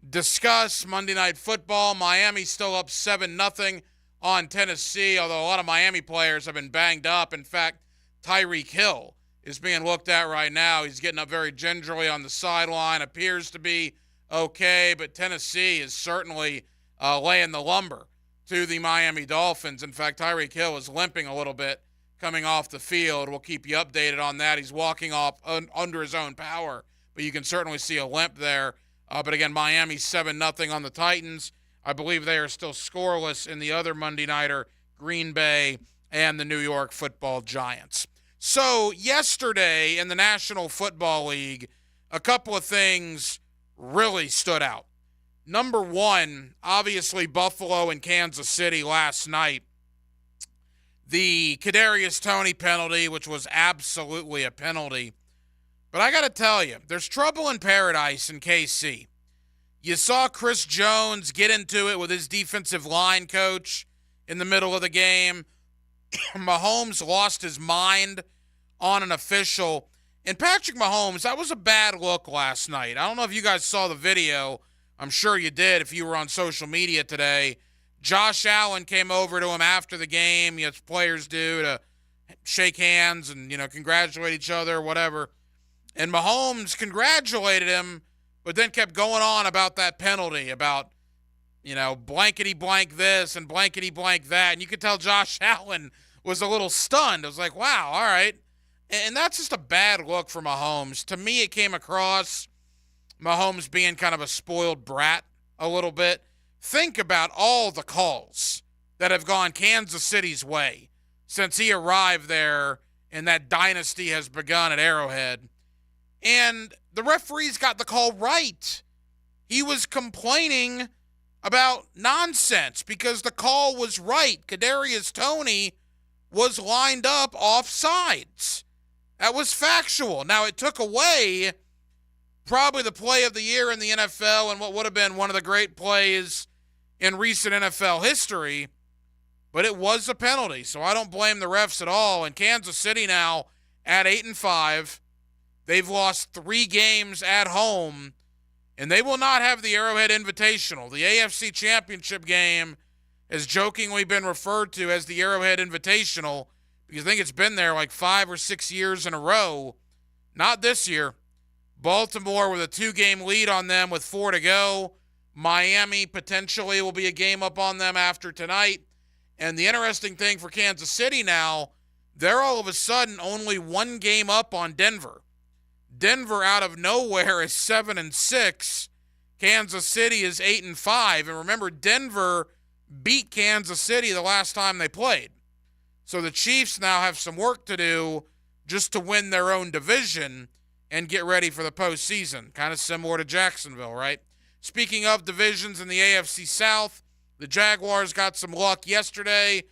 discuss. Monday Night Football, Miami still up 7-0 on Tennessee, although a lot of Miami players have been banged up. In fact, Tyreek Hill is being looked at right now. He's getting up very gingerly on the sideline, appears to be okay, but Tennessee is certainly laying the lumber to the Miami Dolphins. In fact, Tyreek Hill is limping a little bit coming off the field. We'll keep you updated on that. He's walking off under his own power, but you can certainly see a limp there. But again, Miami 7-0 on the Titans. I believe they are still scoreless in the other Monday Nighter, Green Bay and the New York Football Giants. So yesterday in the National Football League, a couple of things really stood out. Number one, obviously Buffalo and Kansas City last night. The Kadarius Toney penalty, which was absolutely a penalty. But I got to tell you, there's trouble in paradise in KC. You saw Chris Jones get into it with his defensive line coach in the middle of the game. Mahomes lost his mind on an official. And Patrick Mahomes, that was a bad look last night. I don't know if you guys saw the video. I'm sure you did if you were on social media today. Josh Allen came over to him after the game, as players do, to shake hands and, congratulate each other, whatever. And Mahomes congratulated him, but then kept going on about that penalty, about, blankety blank this and blankety blank that. And you could tell Josh Allen was a little stunned. I was like, wow, all right. And that's just a bad look for Mahomes. To me, it came across Mahomes being kind of a spoiled brat a little bit. Think about all the calls that have gone Kansas City's way since he arrived there and that dynasty has begun at Arrowhead. And the referees got the call right. He was complaining about nonsense because the call was right. Kadarius Toney was lined up offsides. That was factual. Now, it took away probably the play of the year in the NFL and what would have been one of the great plays in recent NFL history, but it was a penalty, so I don't blame the refs at all. And Kansas City now at 8-5, they've lost 3 games at home, and they will not have the Arrowhead Invitational. The AFC Championship game has jokingly been referred to as the Arrowhead Invitational because I think it's been there like 5 or 6 years in a row. Not this year. Baltimore with a 2-game lead on them with 4 to go. Miami potentially will be a game up on them after tonight. And the interesting thing for Kansas City now, they're all of a sudden only 1 game up on Denver. Denver out of nowhere is 7-6. Kansas City is 8-5. And remember, Denver beat Kansas City the last time they played. So the Chiefs now have some work to do just to win their own division and get ready for the postseason. Kind of similar to Jacksonville, right? Speaking of divisions in the AFC South, the Jaguars got some luck yesterday.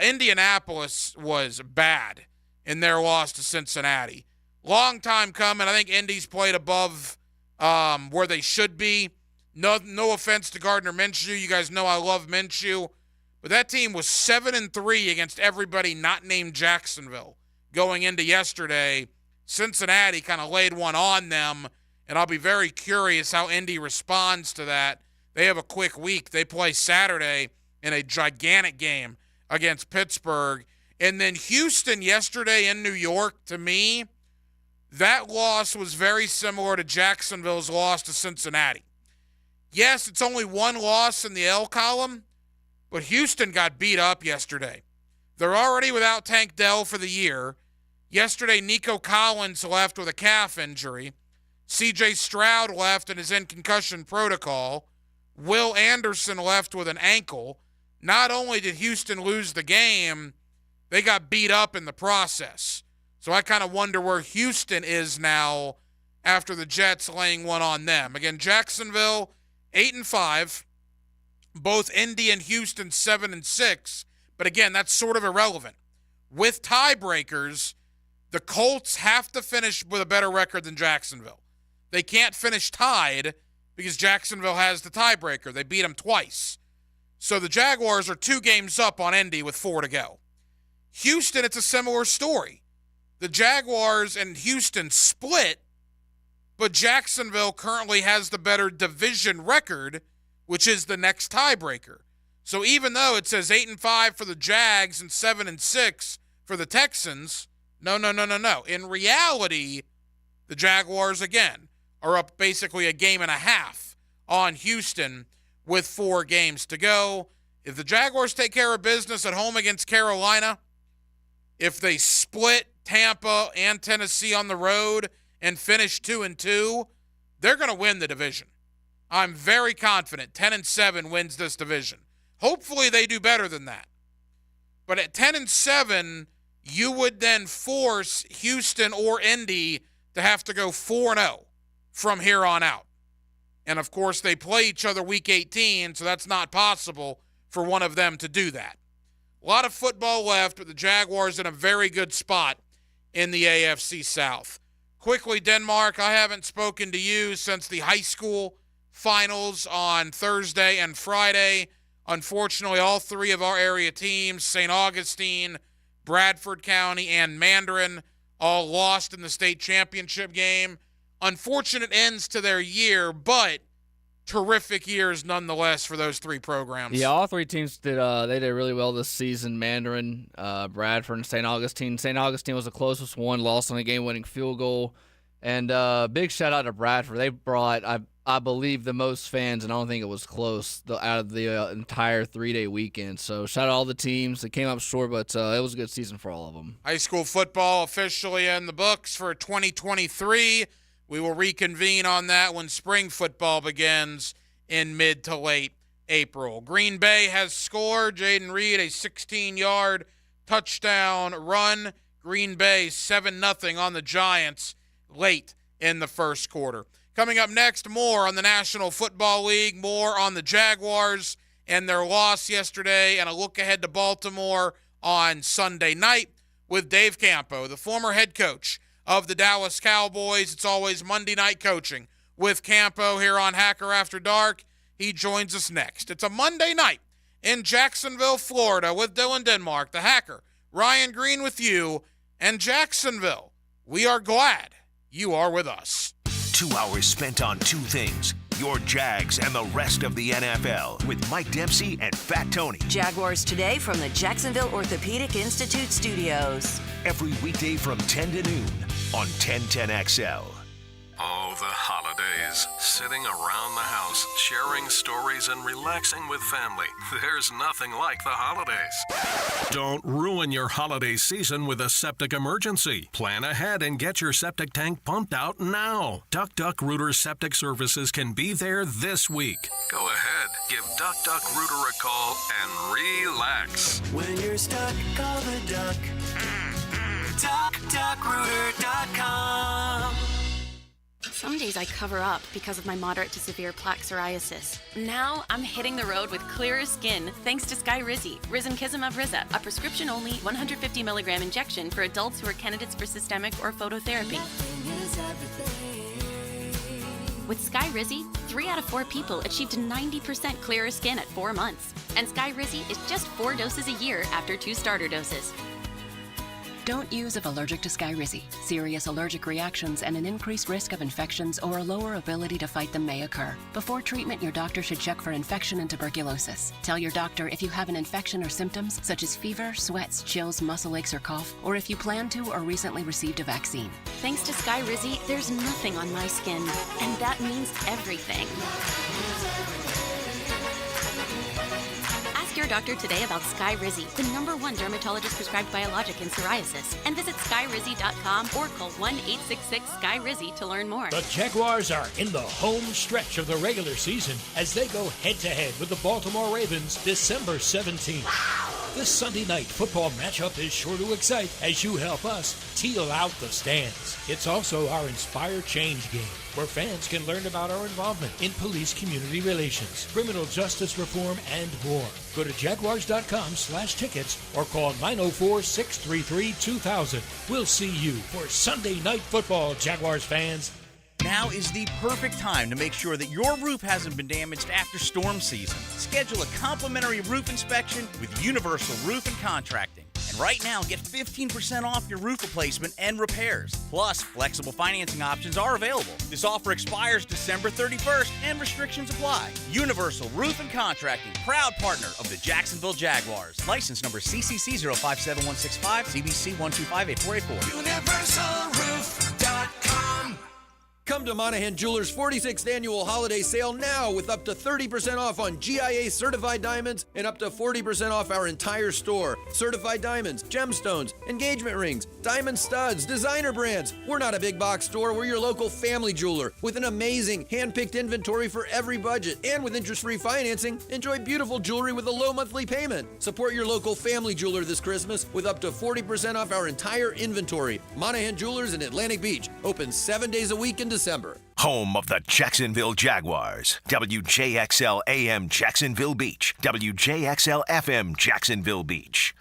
Indianapolis was bad in their loss to Cincinnati. Long time coming. I think Indy's played above where they should be. No offense to Gardner Minshew. You guys know I love Minshew. But that team was 7-3 against everybody not named Jacksonville going into yesterday. Cincinnati kind of laid one on them, and I'll be very curious how Indy responds to that. They have a quick week. They play Saturday in a gigantic game against Pittsburgh. And then Houston yesterday in New York, to me, that loss was very similar to Jacksonville's loss to Cincinnati. Yes, it's only 1 loss in the L column, but Houston got beat up yesterday. They're already without Tank Dell for the year. Yesterday, Nico Collins left with a calf injury. C.J. Stroud left and is in concussion protocol. Will Anderson left with an ankle. Not only did Houston lose the game, they got beat up in the process. So I kind of wonder where Houston is now after the Jets laying one on them. Again, Jacksonville, 8-5. Both Indy and Houston 7-6. But again, that's sort of irrelevant. With tiebreakers, the Colts have to finish with a better record than Jacksonville. They can't finish tied because Jacksonville has the tiebreaker. They beat them twice. So the Jaguars are 2 games up on Indy with 4 to go. Houston, it's a similar story. The Jaguars and Houston split, but Jacksonville currently has the better division record, which is the next tiebreaker. So even though it says 8-5 for the Jags and 7-6 for the Texans, no. In reality, the Jaguars, again, are up basically a game and a half on Houston with 4 games to go. If the Jaguars take care of business at home against Carolina, if they split Tampa and Tennessee on the road and finish 2-2, they're going to win the division. I'm very confident 10-7 wins this division. Hopefully they do better than that. But at 10-7, you would then force Houston or Indy to have to go 4-0 from here on out. And, of course, they play each other Week 18, so that's not possible for one of them to do that. A lot of football left, but the Jaguars in a very good spot in the AFC South. Quickly, Denmark, I haven't spoken to you since the high school finals on Thursday and Friday. Unfortunately, all three of our area teams, St. Augustine, Bradford County, and Mandarin, all lost in the state championship game. Unfortunate ends to their year, but terrific years nonetheless for those three programs. Yeah, all three teams did really well this season. Mandarin, Bradford, and St. Augustine. St. Augustine was the closest one, lost on a game-winning field goal. And big shout-out to Bradford. They brought, I believe, the most fans, and I don't think it was close, out of the entire three-day weekend. So shout-out to all the teams. They came up short, but it was a good season for all of them. High school football officially in the books for 2023. We will reconvene on that when spring football begins in mid to late April. Green Bay has scored. Jaden Reed, a 16-yard touchdown run. Green Bay 7-0 on the Giants late in the first quarter. Coming up next, more on the National Football League, more on the Jaguars and their loss yesterday, and a look ahead to Baltimore on Sunday night with Dave Campo, the former head coach of the Dallas Cowboys. It's always Monday night coaching with Campo here on Hacker After Dark. He joins us next. It's a Monday night in Jacksonville, Florida with Dylan Denmark, the Hacker, Ryan Green with you, and Jacksonville. We are glad you are with us. 2 hours spent on two things: your Jags and the rest of the NFL with Mike Dempsey and Fat Tony. Jaguars Today from the Jacksonville Orthopedic Institute studios. Every weekday from 10 to noon on 1010XL. Oh, the holidays. Sitting around the house, sharing stories and relaxing with family. There's nothing like the holidays. Don't ruin your holiday season with a septic emergency. Plan ahead and get your septic tank pumped out now. Duck Duck Rooter Septic Services can be there this week. Go ahead, give Duck Duck Rooter a call and relax. When you're stuck, call the duck. DuckDuckRooter.com. Some days I cover up because of my moderate to severe plaque psoriasis. Now I'm hitting the road with clearer skin thanks to Skyrizi, Risankizumab Riza, a prescription-only 150 milligram injection for adults who are candidates for systemic or phototherapy. With Skyrizi, 3 out of 4 people achieved 90% clearer skin at 4 months. And Skyrizi is just 4 doses a year after 2 starter doses. Don't use if allergic to Skyrizi. Serious allergic reactions and an increased risk of infections or a lower ability to fight them may occur. Before treatment, your doctor should check for infection and tuberculosis. Tell your doctor if you have an infection or symptoms such as fever, sweats, chills, muscle aches, or cough, or if you plan to or recently received a vaccine. Thanks to Skyrizi, there's nothing on my skin, and that means everything. Ask your doctor today about Skyrizi, the #1 dermatologist-prescribed biologic in psoriasis, and visit Skyrizi.com or call 1-866-SKYRIZI to learn more. The Jaguars are in the home stretch of the regular season as they go head-to-head with the Baltimore Ravens December 17th. This Sunday night football matchup is sure to excite as you help us teal out the stands. It's also our Inspire Change game, where fans can learn about our involvement in police community relations, criminal justice reform, and more. Go to Jaguars.com/tickets or call 904-633-2000. We'll see you for Sunday Night Football, Jaguars fans. Now is the perfect time to make sure that your roof hasn't been damaged after storm season. Schedule a complimentary roof inspection with Universal Roof and Contracting. And right now, get 15% off your roof replacement and repairs. Plus, flexible financing options are available. This offer expires December 31st and restrictions apply. Universal Roof and Contracting, proud partner of the Jacksonville Jaguars. License number CCC 057165, CBC 1258484. UniversalRoof.com. Come to Monahan Jewelers' 46th annual holiday sale now with up to 30% off on GIA certified diamonds and up to 40% off our entire store. Certified diamonds, gemstones, engagement rings, diamond studs, designer brands. We're not a big box store. We're your local family jeweler with an amazing hand-picked inventory for every budget. And with interest-free financing, enjoy beautiful jewelry with a low monthly payment. Support your local family jeweler this Christmas with up to 40% off our entire inventory. Monahan Jewelers in Atlantic Beach. Open 7 days a week in December. Home of the Jacksonville Jaguars. WJXL AM Jacksonville Beach. WJXL FM Jacksonville Beach.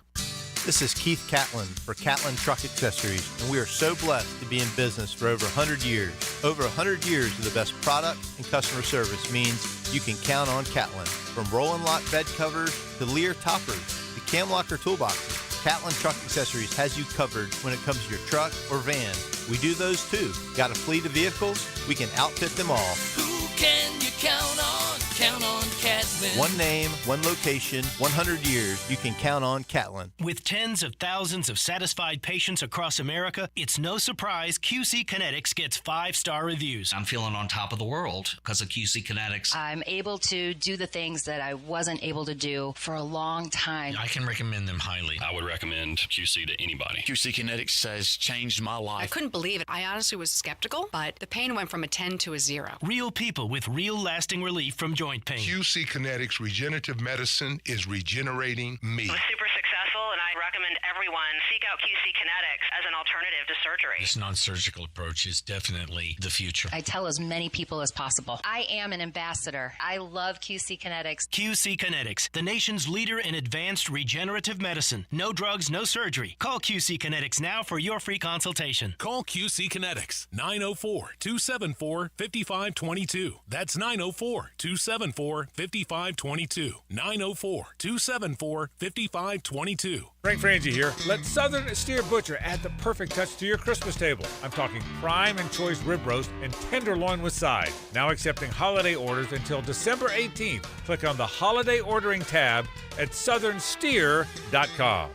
This is Keith Catlin for Catlin Truck Accessories, and we are so blessed to be in business for over 100 years. Over 100 years of the best product and customer service means you can count on Catlin. From roll and lock bed covers to Lear toppers to cam locker toolboxes, Catlin Truck Accessories has you covered when it comes to your truck or van. We do those too. Got a fleet of vehicles? We can outfit them all. Who can you count on? Count on Catlin. One name, one location, 100 years. You can count on Catlin. With tens of thousands of satisfied patients across America, it's no surprise QC Kinetics gets 5-star reviews. I'm feeling on top of the world because of QC Kinetics. I'm able to do the things that I wasn't able to do for a long time. I can recommend them highly. I would recommend QC to anybody. QC Kinetics has changed my life. I couldn't believe it. I honestly was skeptical, but the pain went from a 10 to a 0. Real people with real lasting relief from joint pain. QC Kinetics Regenerative Medicine is regenerating me. It was super successful, and I recommend everyone seek out QC Kinetics as an alternative to surgery. This non-surgical approach is definitely the future. I tell as many people as possible. I am an ambassador. I love QC Kinetics. QC Kinetics, the nation's leader in advanced regenerative medicine. No drugs, no surgery. Call QC Kinetics now for your free consultation. Call QC Kinetics, 904-274-5522. That's 904-274-5522. 904-274-5522. Frank Frangie here. Let Southern Steer Butcher add the perfect touch to your Christmas table. I'm talking prime and choice rib roast and tenderloin with side. Now accepting holiday orders until December 18th. Click on the holiday ordering tab at southernsteer.com.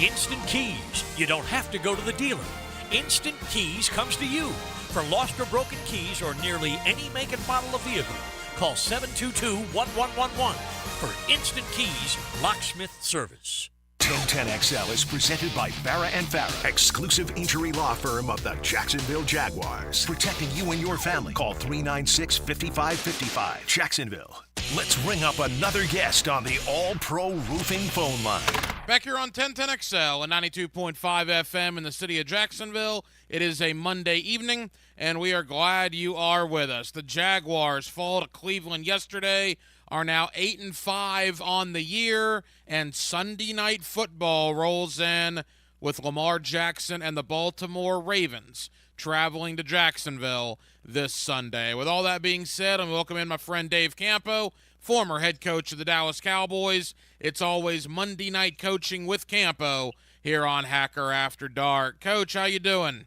Instant Keys. You don't have to go to the dealer. Instant Keys comes to you. For lost or broken keys or nearly any make and model of vehicle, call 722-1111 for Instant Keys locksmith service. 1010XL is presented by Farah & Farah, exclusive injury law firm of the Jacksonville Jaguars. Protecting you and your family. Call 396-5555. Jacksonville. Let's ring up another guest on the All-Pro Roofing phone line. Back here on 1010XL and 92.5 FM in the city of Jacksonville. It is a Monday evening, and we are glad you are with us. The Jaguars fall to Cleveland yesterday, are now 8-5 on the year, and Sunday Night Football rolls in with Lamar Jackson and the Baltimore Ravens traveling to Jacksonville this Sunday. With all that being said, I'm welcoming my friend Dave Campo, former head coach of the Dallas Cowboys. It's always Monday night coaching with Campo here on Hacker After Dark. Coach, how you doing?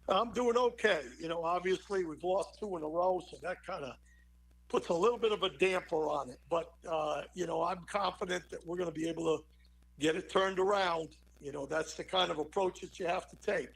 I'm doing okay. Obviously we've lost 2 in a row, so that kind of puts a little bit of a damper on it. But, I'm confident that we're going to be able to get it turned around. That's the kind of approach that you have to take.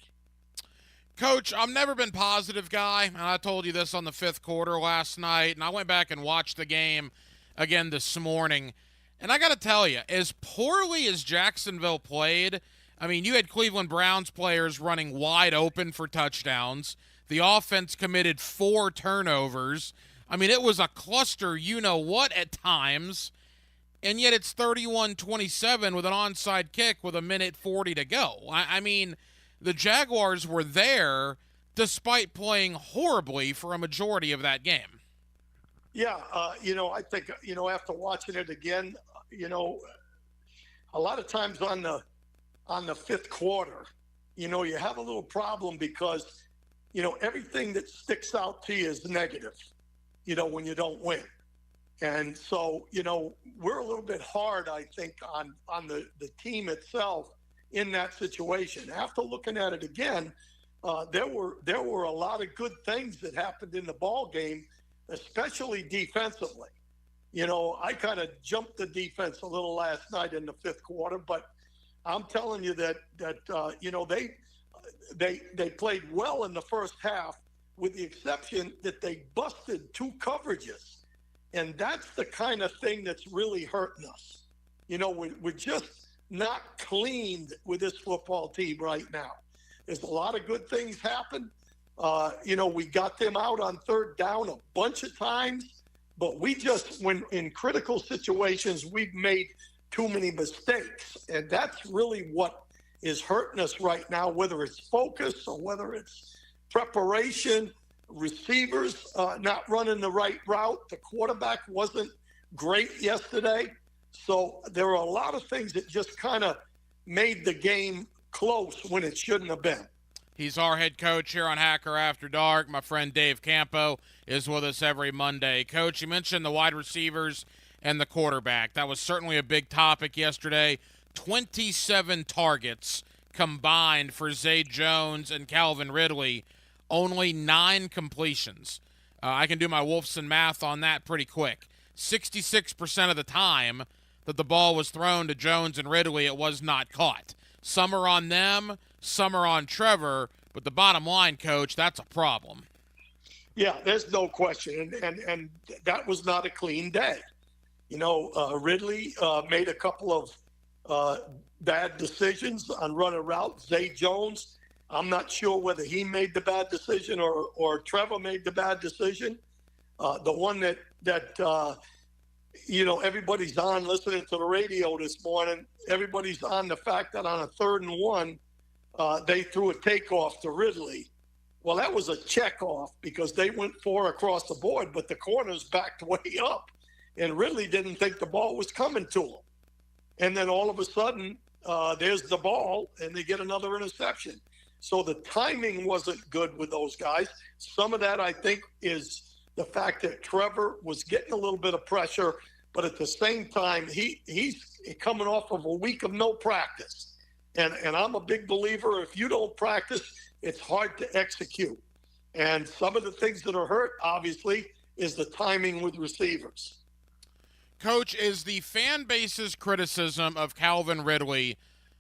Coach, I've never been positive guy, and I told you this on the 5th quarter last night, and I went back and watched the game again this morning. And I got to tell you, as poorly as Jacksonville played, I mean, you had Cleveland Browns players running wide open for touchdowns. The offense committed 4 turnovers. I mean, it was a cluster you-know-what at times, and yet it's 31-27 with an onside kick with 1:40 to go. I mean, the Jaguars were there despite playing horribly for a majority of that game. Yeah, I think, after watching it again, a lot of times on the 5th quarter, you have a little problem because, everything that sticks out to you is negative, when you don't win. And so, we're a little bit hard, I think, on the team itself in that situation. After looking at it again, there were a lot of good things that happened in the ball game, especially defensively. I kind of jumped the defense a little last night in the 5th quarter, but I'm telling you that they played well in the first half, with the exception that they busted 2 coverages. And that's the kind of thing that's really hurting us. We're just not cleaned with this football team right now. There's a lot of good things happen. We got them out on 3rd down a bunch of times, but when in critical situations, we've made too many mistakes. And that's really what is hurting us right now, whether it's focus or whether it's preparation, receivers not running the right route. The quarterback wasn't great yesterday. So there are a lot of things that just kind of made the game close when it shouldn't have been. He's our head coach here on Hacker After Dark. My friend Dave Campo is with us every Monday. Coach, you mentioned the wide receivers and the quarterback. That was certainly a big topic yesterday. 27 targets combined for Zay Jones and Calvin Ridley. Only 9 completions. I can do my Wolfson math on that pretty quick. 66% of the time that the ball was thrown to Jones and Ridley, it was not caught. Some are on them, some are on Trevor, but the bottom line, Coach, that's a problem. Yeah, there's no question, and that was not a clean day. You know, Ridley made a couple of bad decisions on running route. Zay Jones, I'm not sure whether he made the bad decision or Trevor made the bad decision. The one that you know, everybody's on listening to the radio this morning. Everybody's on the fact that on a 3rd and 1, they threw a takeoff to Ridley. Well, that was a check off because they went 4 across the board, but the corners backed way up, and Ridley didn't think the ball was coming to him. And then all of a sudden, there's the ball, and they get another interception. So the timing wasn't good with those guys. Some of that, I think, is the fact that Trevor was getting a little bit of pressure, but at the same time, he's coming off of a week of no practice. And I'm a big believer, if you don't practice, it's hard to execute. And some of the things that are hurt, obviously, is the timing with receivers. Coach, is the fan base's criticism of Calvin Ridley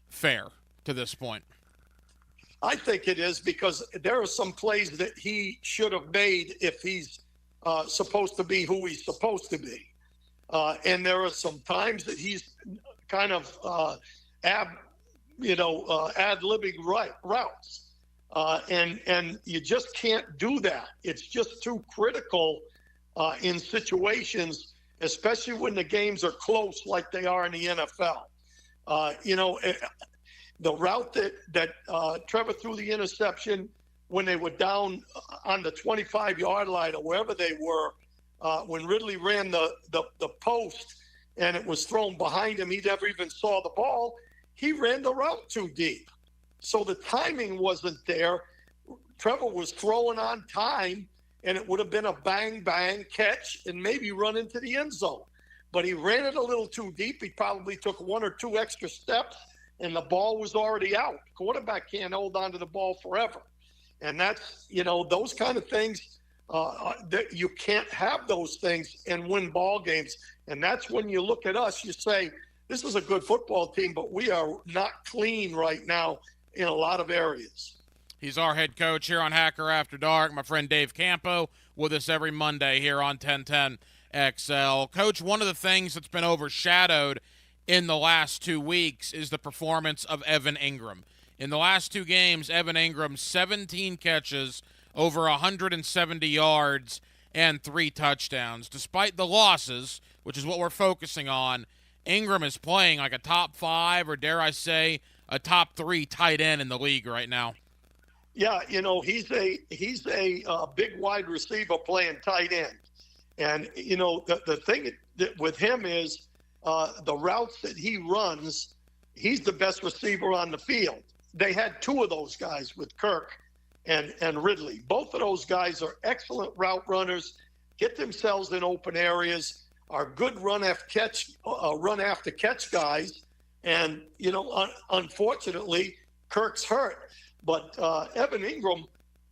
fair to this point? I think it is, because there are some plays that he should have made if he's supposed to be who he's supposed to be. And there are some times that he's kind of ad-libbing routes. And you just can't do that. It's just too critical in situations, especially when the games are close like they are in the NFL. The route that Trevor threw the interception when they were down on the 25-yard line or wherever they were, when Ridley ran the post and it was thrown behind him, he never even saw the ball. He ran the route too deep. So the timing wasn't there. Trevor was throwing on time, and it would have been a bang-bang catch and maybe run into the end zone. But he ran it a little too deep. He probably took 1 or 2 extra steps, and the ball was already out. Quarterback can't hold on to the ball forever. And that's, those kind of things, that you can't have those things and win ball games. And that's when you look at us, you say, this is a good football team, but we are not clean right now in a lot of areas. He's our head coach here on Hacker After Dark. My friend Dave Campo with us every Monday here on 1010 XL. Coach, one of the things that's been overshadowed in the last 2 weeks is the performance of Evan Ingram. In the last 2 games, Evan Ingram, 17 catches, over 170 yards, and 3 touchdowns. Despite the losses, which is what we're focusing on, Ingram is playing like a top 5, or dare I say, a top 3 tight end in the league right now. Yeah, he's a big wide receiver playing tight end. And, the thing with him is the routes that he runs, he's the best receiver on the field. They had 2 of those guys with Kirk and Ridley. Both of those guys are excellent route runners, get themselves in open areas, are good run after catch guys. And, unfortunately, Kirk's hurt. But Evan Ingram,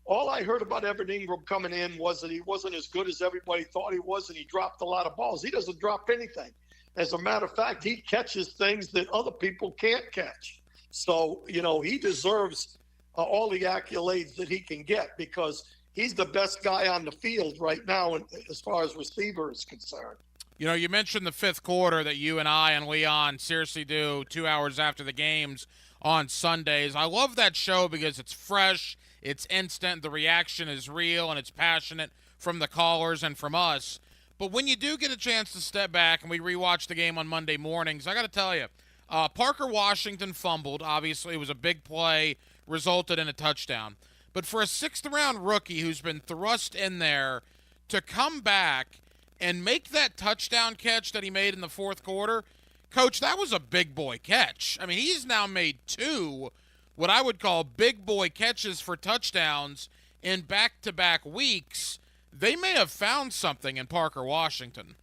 all I heard about Evan Ingram coming in was that he wasn't as good as everybody thought he was, and he dropped a lot of balls. He doesn't drop anything. As a matter of fact, he catches things that other people can't catch. So, he deserves all the accolades that he can get, because he's the best guy on the field right now as far as receiver is concerned. You mentioned the 5th quarter that you and I and Leon seriously do 2 hours after the games on Sundays. I love that show because it's fresh, it's instant, the reaction is real, and it's passionate from the callers and from us. But when you do get a chance to step back and we rewatch the game on Monday mornings, I got to tell you, Parker Washington fumbled. Obviously, it was a big play, resulted in a touchdown. But for a 6th-round rookie who's been thrust in there to come back and make that touchdown catch that he made in the 4th quarter, Coach, that was a big boy catch. I mean, he's now made 2 what I would call big boy catches for touchdowns in back-to-back weeks, they may have found something in Parker Washington.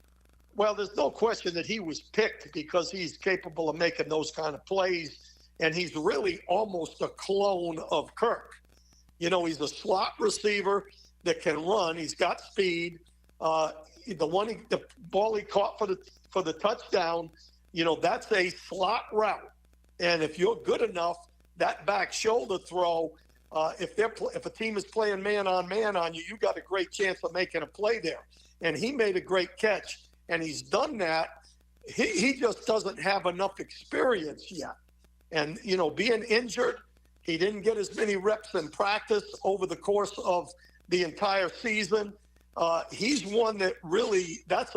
Well, there's no question that he was picked because he's capable of making those kind of plays, and he's really almost a clone of Kirk. You know, he's a slot receiver that can run. He's got speed. The ball he caught for the touchdown, you know, that's a slot route. And if you're good enough, that back shoulder throw, if a team is playing man on you, you got a great chance of making a play there. And he made a great catch, and he's done that. He just doesn't have enough experience yet. And, you know, being injured, he didn't get as many reps in practice over the course of the entire season. He's one that really, that's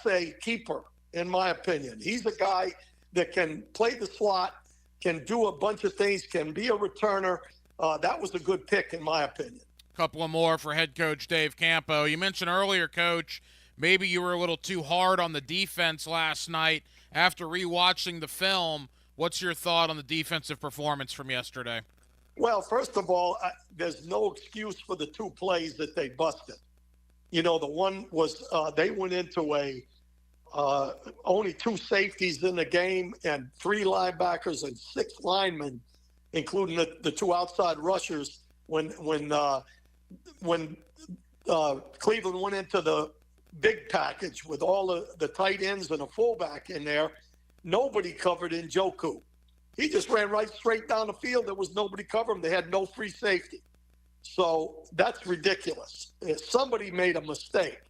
a keeper, in my opinion. He's a guy that can play the slot, can do a bunch of things, can be a returner. That was a good pick, in my opinion. Couple of more for head coach Dave Campo. You mentioned earlier, Coach, maybe you were a little too hard on the defense last night. After rewatching the film, what's your thought on the defensive performance from yesterday? Well, first of all, there's no excuse for the two plays that they busted. You know, the one was they went into only two safeties in the game and 3 linebackers and 6 linemen, including the 2 outside rushers. When Cleveland went into the big package with all the tight ends and a fullback in there, nobody covered Njoku. He just ran right straight down the field. There was nobody covering him. They had no free safety. So that's ridiculous. If somebody made a mistake,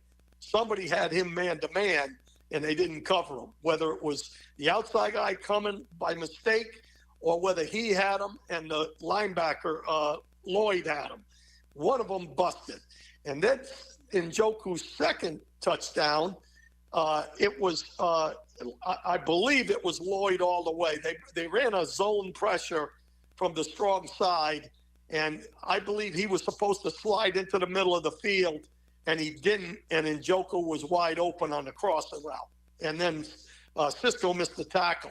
somebody had him man-to-man, and they didn't cover him, whether it was the outside guy coming by mistake or whether he had him and the linebacker, Lloyd, had him. One of them busted. And then Njoku's second touchdown, it was I believe it was Lloyd all the way. They ran a zone pressure from the strong side, and I believe he was supposed to slide into the middle of the field, and he didn't, and Njoku was wide open on the crossing route. And then Cisco missed the tackle.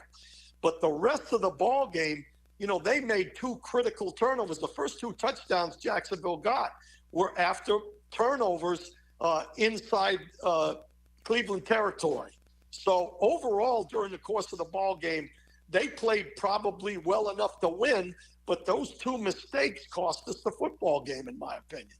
But the rest of the ball game, you know, they made 2 critical turnovers. The first 2 touchdowns Jacksonville got were after turnovers inside Cleveland territory. So overall, during the course of the ball game, they played probably well enough to win, but those 2 mistakes cost us the football game, in my opinion.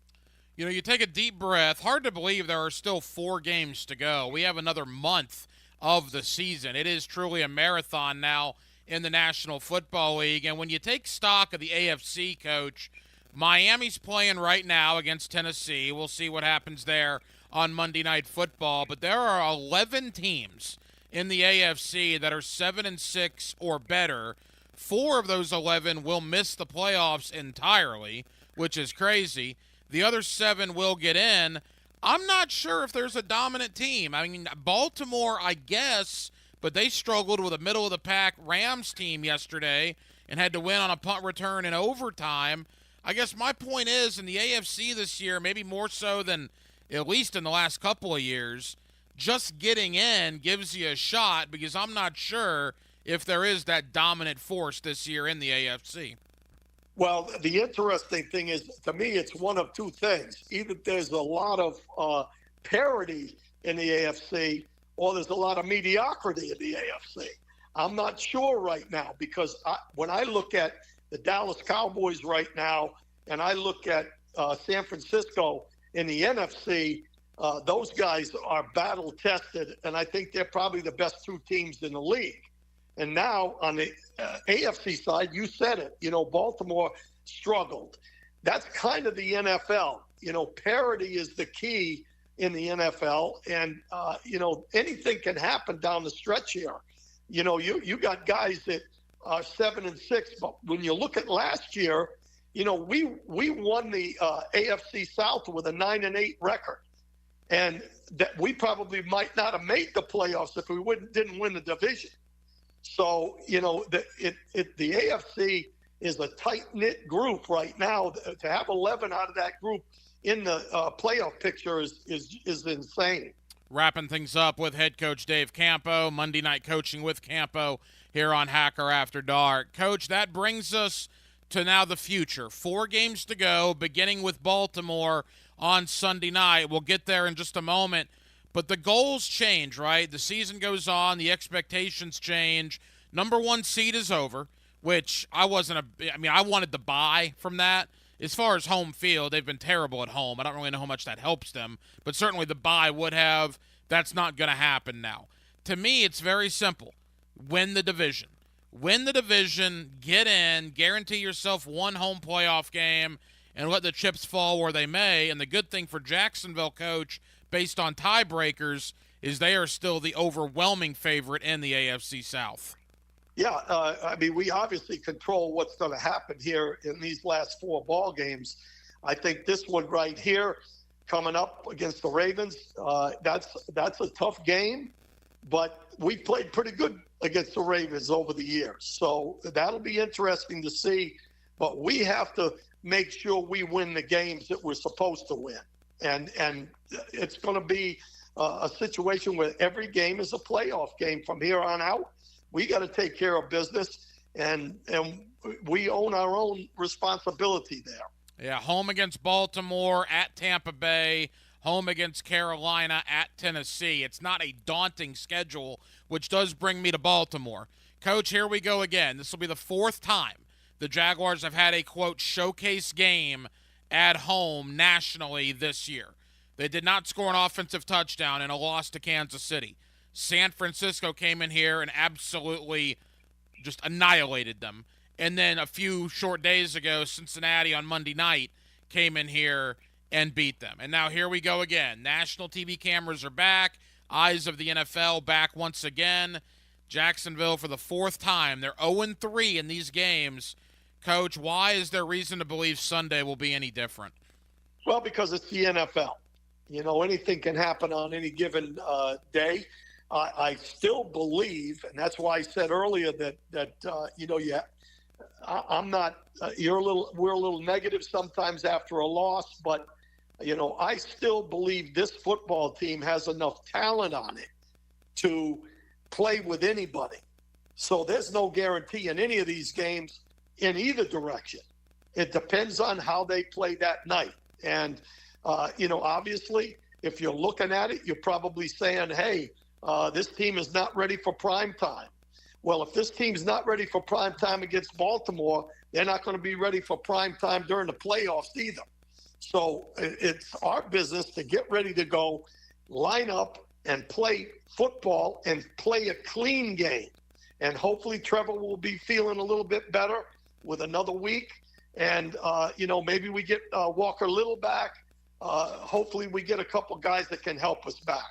You know, you take a deep breath. Hard to believe there are still 4 games to go. We have another month of the season. It is truly a marathon now in the National Football League. And when you take stock of the AFC, Coach, Miami's playing right now against Tennessee. We'll see what happens there on Monday Night Football. But there are 11 teams in the AFC that are 7-6 or better. 4 of those 11 will miss the playoffs entirely, which is crazy. The other 7 will get in. I'm not sure if there's a dominant team. I mean, Baltimore, I guess, but they struggled with a middle-of-the-pack Rams team yesterday and had to win on a punt return in overtime. I guess my point is, in the AFC this year, maybe more so than at least in the last couple of years, just getting in gives you a shot, because I'm not sure if there is that dominant force this year in the AFC. Well, the interesting thing is, to me, it's one of 2 things. Either there's a lot of parity in the AFC, or there's a lot of mediocrity in the AFC. I'm not sure right now, because when I look at the Dallas Cowboys right now, and I look at San Francisco in the NFC, those guys are battle-tested, and I think they're probably the best 2 teams in the league. And now on the AFC side, you said it, you know, Baltimore struggled. That's kind of the NFL. You know, parity is the key in the NFL. And, you know, anything can happen down the stretch here. You know, you got guys that are 7-6, but when you look at last year, you know, we won the AFC South with a 9-8 record. And that we probably might not have made the playoffs if we didn't win the division. So, you know, the AFC is a tight-knit group right now. To have 11 out of that group in the playoff picture is insane. Wrapping things up with head coach Dave Campo, Monday Night Coaching with Campo here on Hacker After Dark. Coach, that brings us to now the future. 4 games to go, beginning with Baltimore on Sunday night. We'll get there in just a moment. But the goals change, right? The season goes on. The expectations change. Number 1 seed is over, which I wanted the bye from that. As far as home field, they've been terrible at home. I don't really know how much that helps them, but certainly the bye would have. That's not going to happen now. To me, it's very simple. Win the division. Win the division, get in, guarantee yourself 1 home playoff game, and let the chips fall where they may. And the good thing for Jacksonville, Coach, based on tiebreakers, is they are still the overwhelming favorite in the AFC South. Yeah, we obviously control what's going to happen here in these last 4 ball games. I think this one right here, coming up against the Ravens, that's a tough game, but we played pretty good against the Ravens over the years. So that'll be interesting to see, but we have to make sure we win the games that we're supposed to win. And it's going to be a situation where every game is a playoff game from here on out. We got to take care of business, and we own our own responsibility there. Yeah, home against Baltimore, at Tampa Bay, home against Carolina, at Tennessee. It's not a daunting schedule, which does bring me to Baltimore. Coach, here we go again. This will be the 4th time the Jaguars have had a, quote, showcase game at home nationally this year. They did not score an offensive touchdown in a loss to Kansas City. San Francisco came in here and absolutely just annihilated them. And then a few short days ago, Cincinnati on Monday night came in here and beat them. And now here we go again. National TV cameras are back. Eyes of the NFL back once again. Jacksonville for the 4th time. They're 0-3 in these games. Coach, why is there reason to believe Sunday will be any different? Well, because it's the NFL. Anything can happen on any given day. I still believe, and that's why I said earlier that I'm not. We're a little negative sometimes after a loss, but I still believe this football team has enough talent on it to play with anybody. So there's no guarantee in any of these games in either direction. It depends on how they play that night, and obviously, if you're looking at it, you're probably saying, hey. This team is not ready for prime time. Well, if this team's not ready for prime time against Baltimore, they're not going to be ready for prime time during the playoffs either. So it's our business to get ready to go, line up, and play football and play a clean game. And hopefully Trevor will be feeling a little bit better with another week. And, maybe we get Walker Little back. Hopefully we get a couple guys that can help us back.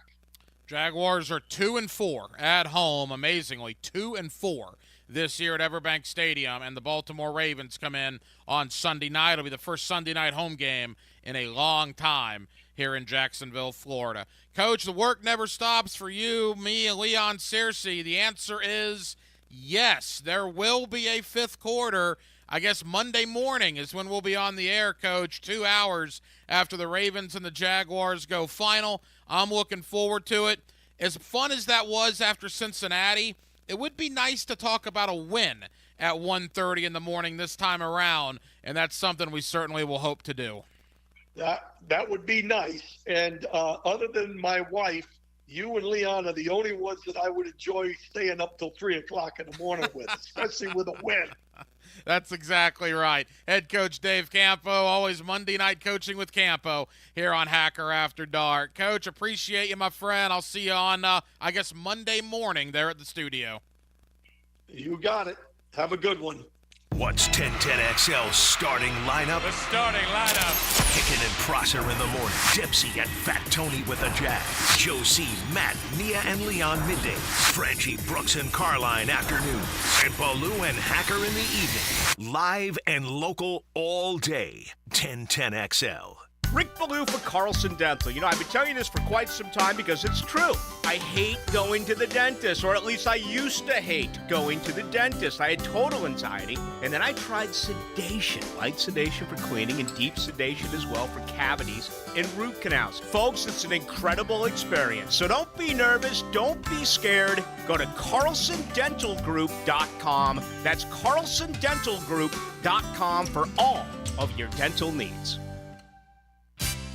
Jaguars are 2-4 at home, amazingly, 2-4 this year at Everbank Stadium, and the Baltimore Ravens come in on Sunday night. It'll be the first Sunday night home game in a long time here in Jacksonville, Florida. Coach, the work never stops for you, me, and Leon Searcy. The answer is yes. There will be a 5th quarter. I guess Monday morning is when we'll be on the air, Coach, 2 hours after the Ravens and the Jaguars go final. I'm looking forward to it. As fun as that was after Cincinnati, it would be nice to talk about a win at 1:30 in the morning this time around, and that's something we certainly will hope to do. That would be nice. And other than my wife, you and Leon are the only ones that I would enjoy staying up till 3 o'clock in the morning with, especially with a win. That's exactly right. Head coach Dave Campo, always Monday night coaching with Campo here on Hacker After Dark. Coach, appreciate you, my friend. I'll see you on, Monday morning there at the studio. You got it. Have a good one. What's 1010XL's starting lineup? The starting lineup. Hicken and Prosser in the morning. Dempsey and Fat Tony with the Jags. Joe C, Matt, Nia, and Leon midday. Frenchie, Brooks, and Carline afternoon. And Baloo and Hacker in the evening. Live and local all day. 1010XL. Rick Ballou for Carlson Dental. You know, I've been telling you this for quite some time because it's true. I hate going to the dentist, or at least I used to hate going to the dentist. I had total anxiety, and then I tried sedation, light sedation for cleaning and deep sedation as well for cavities and root canals. Folks, it's an incredible experience. So don't be nervous, don't be scared. Go to CarlsonDentalGroup.com. That's CarlsonDentalGroup.com for all of your dental needs.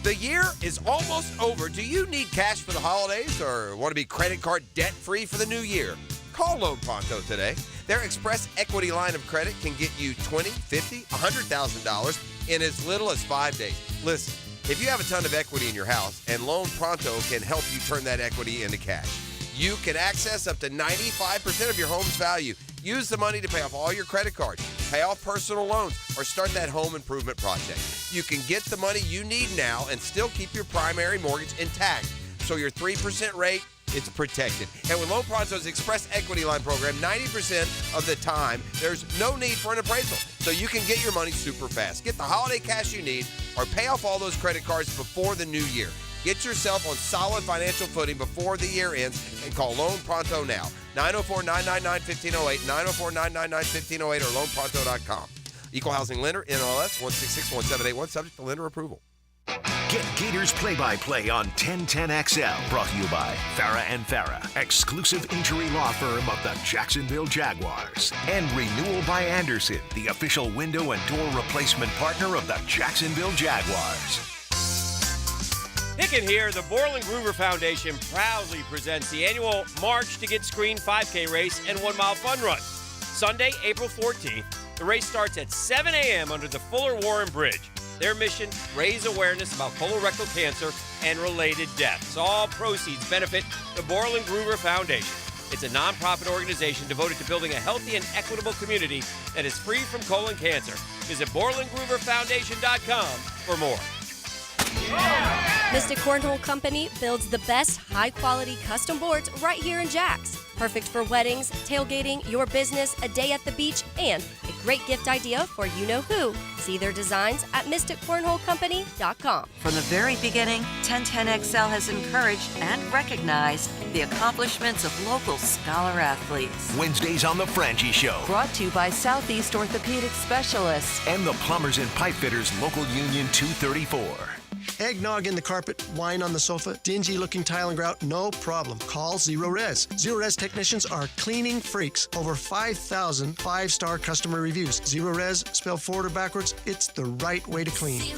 The year is almost over. Do you need cash for the holidays or want to be credit card debt-free for the new year? Call Loan Pronto today. Their Express Equity line of credit can get you $20,000, $50,000, $100,000 in as little as 5 days. Listen, if you have a ton of equity in your house, and Loan Pronto can help you turn that equity into cash. You can access up to 95% of your home's value. Use the money to pay off all your credit cards, pay off personal loans, or start that home improvement project. You can get the money you need now and still keep your primary mortgage intact. So your 3% rate, it's protected. And with Loan Pronto's Express Equity Line program, 90% of the time, there's no need for an appraisal. So you can get your money super fast. Get the holiday cash you need or pay off all those credit cards before the new year. Get yourself on solid financial footing before the year ends and call Loan Pronto now. 904-999-1508, 904-999-1508 or loanpronto.com. Equal Housing Lender, NLS 1661781, subject to lender approval. Get Gators play-by-play on 1010XL. Brought to you by Farah and Farah, exclusive injury law firm of the Jacksonville Jaguars. And Renewal by Anderson, the official window and door replacement partner of the Jacksonville Jaguars. Pickett here. The Borland Groover Foundation proudly presents the annual March to Get Screened 5K race and 1 mile fun run. Sunday, April 14th. The race starts at 7 a.m. under the Fuller Warren Bridge. Their mission, raise awareness about colorectal cancer and related deaths. All proceeds benefit the Borland Groover Foundation. It's a nonprofit organization devoted to building a healthy and equitable community that is free from colon cancer. Visit BorlandGrooverFoundation.com for more. Mystic Cornhole Company builds the best high-quality custom boards right here in Jax. Perfect for weddings, tailgating, your business, a day at the beach, and a great gift idea for you-know-who. See their designs at MysticCornholeCompany.com. From the very beginning, 1010XL has encouraged and recognized the accomplishments of local scholar athletes. Wednesdays on The Frangie Show. Brought to you by Southeast Orthopedic Specialists. And the Plumbers and Pipefitters Local Union 234. Eggnog in the carpet, wine on the sofa, dingy-looking tile and grout, no problem. Call Zero Res. Zero Res technicians are cleaning freaks. Over 5,000 5-star customer reviews. Zero Res, spelled forward or backwards, it's the right way to clean. Hey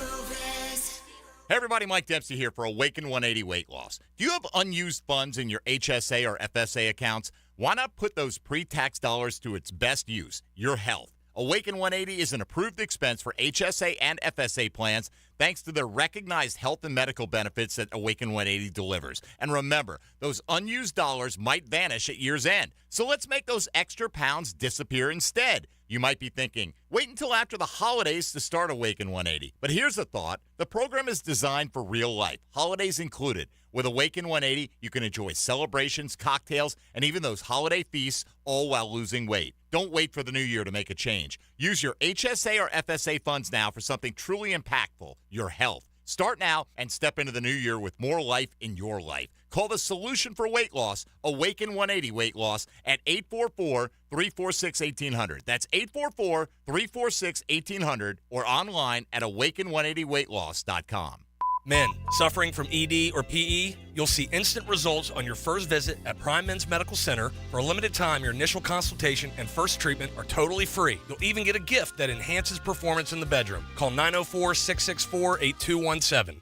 everybody, Mike Dempsey here for Awaken 180 Weight Loss. Do you have unused funds in your HSA or FSA accounts? Why not put those pre-tax dollars to its best use, your health? Awaken 180 is an approved expense for HSA and FSA plans thanks to the recognized health and medical benefits that Awaken 180 delivers. And remember, those unused dollars might vanish at year's end. So let's make those extra pounds disappear instead. You might be thinking, wait until after the holidays to start Awaken 180. But here's a thought. The program is designed for real life, holidays included. With Awaken 180, you can enjoy celebrations, cocktails, and even those holiday feasts, all while losing weight. Don't wait for the new year to make a change. Use your HSA or FSA funds now for something truly impactful, your health. Start now and step into the new year with more life in your life. Call the solution for weight loss, Awaken 180 Weight Loss, at 844-346-1800. That's 844-346-1800 or online at awaken180weightloss.com. Men suffering from ED or PE, you'll see instant results on your first visit at Prime Men's Medical Center. For a limited time, your initial consultation and first treatment are totally free. You'll even get a gift that enhances performance in the bedroom. Call 904-664-8217.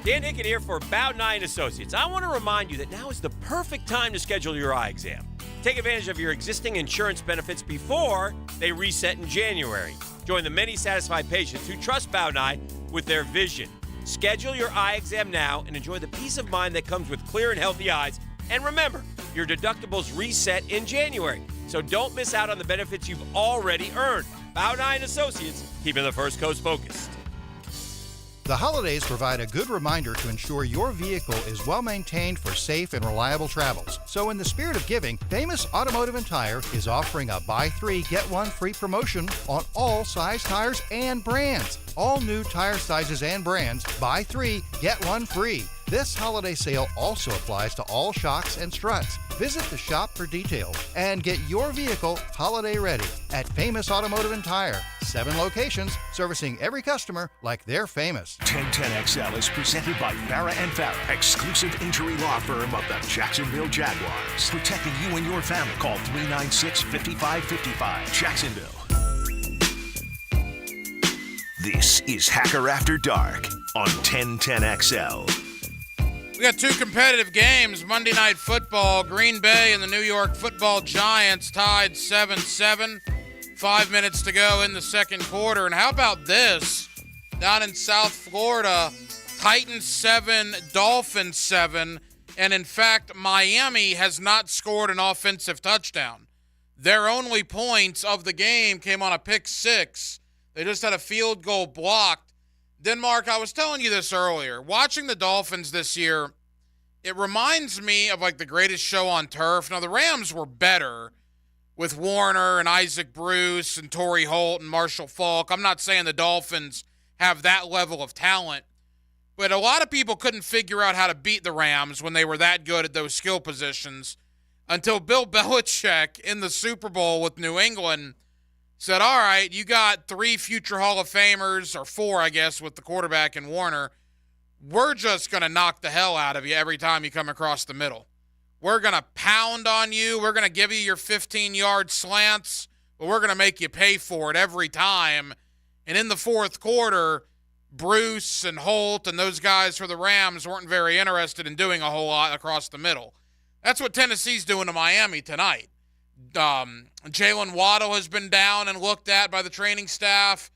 Dan Hicken here for Bowdeny & Associates. I want to remind you that now is the perfect time to schedule your eye exam. Take advantage of your existing insurance benefits before they reset in January. Join the many satisfied patients who trust Bowdeny with their vision. Schedule your eye exam now and enjoy the peace of mind that comes with clear and healthy eyes. And remember, your deductibles reset in January, so don't miss out on the benefits you've already earned. Bowdeny & Associates, keeping the First Coast focused. The holidays provide a good reminder to ensure your vehicle is well maintained for safe and reliable travels. So in the spirit of giving, Famous Automotive and Tire is offering a buy 3, get 1 free promotion on all size tires and brands. All new tire sizes and brands, buy 3, get 1 free. This holiday sale also applies to all shocks and struts. Visit the shop for details and get your vehicle holiday ready at Famous Automotive and Tire. 7 locations servicing every customer like they're famous. 1010XL is presented by Farah and Farah, exclusive injury law firm of the Jacksonville Jaguars. Protecting you and your family. Call 396-5555. Jacksonville. This is Hacker After Dark on 1010XL. We got 2 competitive games. Monday Night Football, Green Bay and the New York Football Giants tied 7-7. 5 minutes to go in the second quarter. And how about this? Down in South Florida, Titans 7, Dolphins 7. And in fact, Miami has not scored an offensive touchdown. Their only points of the game came on a pick 6. They just had a field goal blocked. Denmark, I was telling you this earlier. Watching the Dolphins this year, it reminds me of like the Greatest Show on Turf. Now, the Rams were better with Warner and Isaac Bruce and Torrey Holt and Marshall Faulk. I'm not saying the Dolphins have that level of talent, but a lot of people couldn't figure out how to beat the Rams when they were that good at those skill positions until Bill Belichick in the Super Bowl with New England said, all right, you got 3 future Hall of Famers, or 4, I guess, with the quarterback and Warner. We're just going to knock the hell out of you every time you come across the middle. We're going to pound on you. We're going to give you your 15-yard slants, but we're going to make you pay for it every time. And in the fourth quarter, Bruce and Holt and those guys for the Rams weren't very interested in doing a whole lot across the middle. That's what Tennessee's doing to Miami tonight. Jalen Waddle has been down and looked at by the training staff.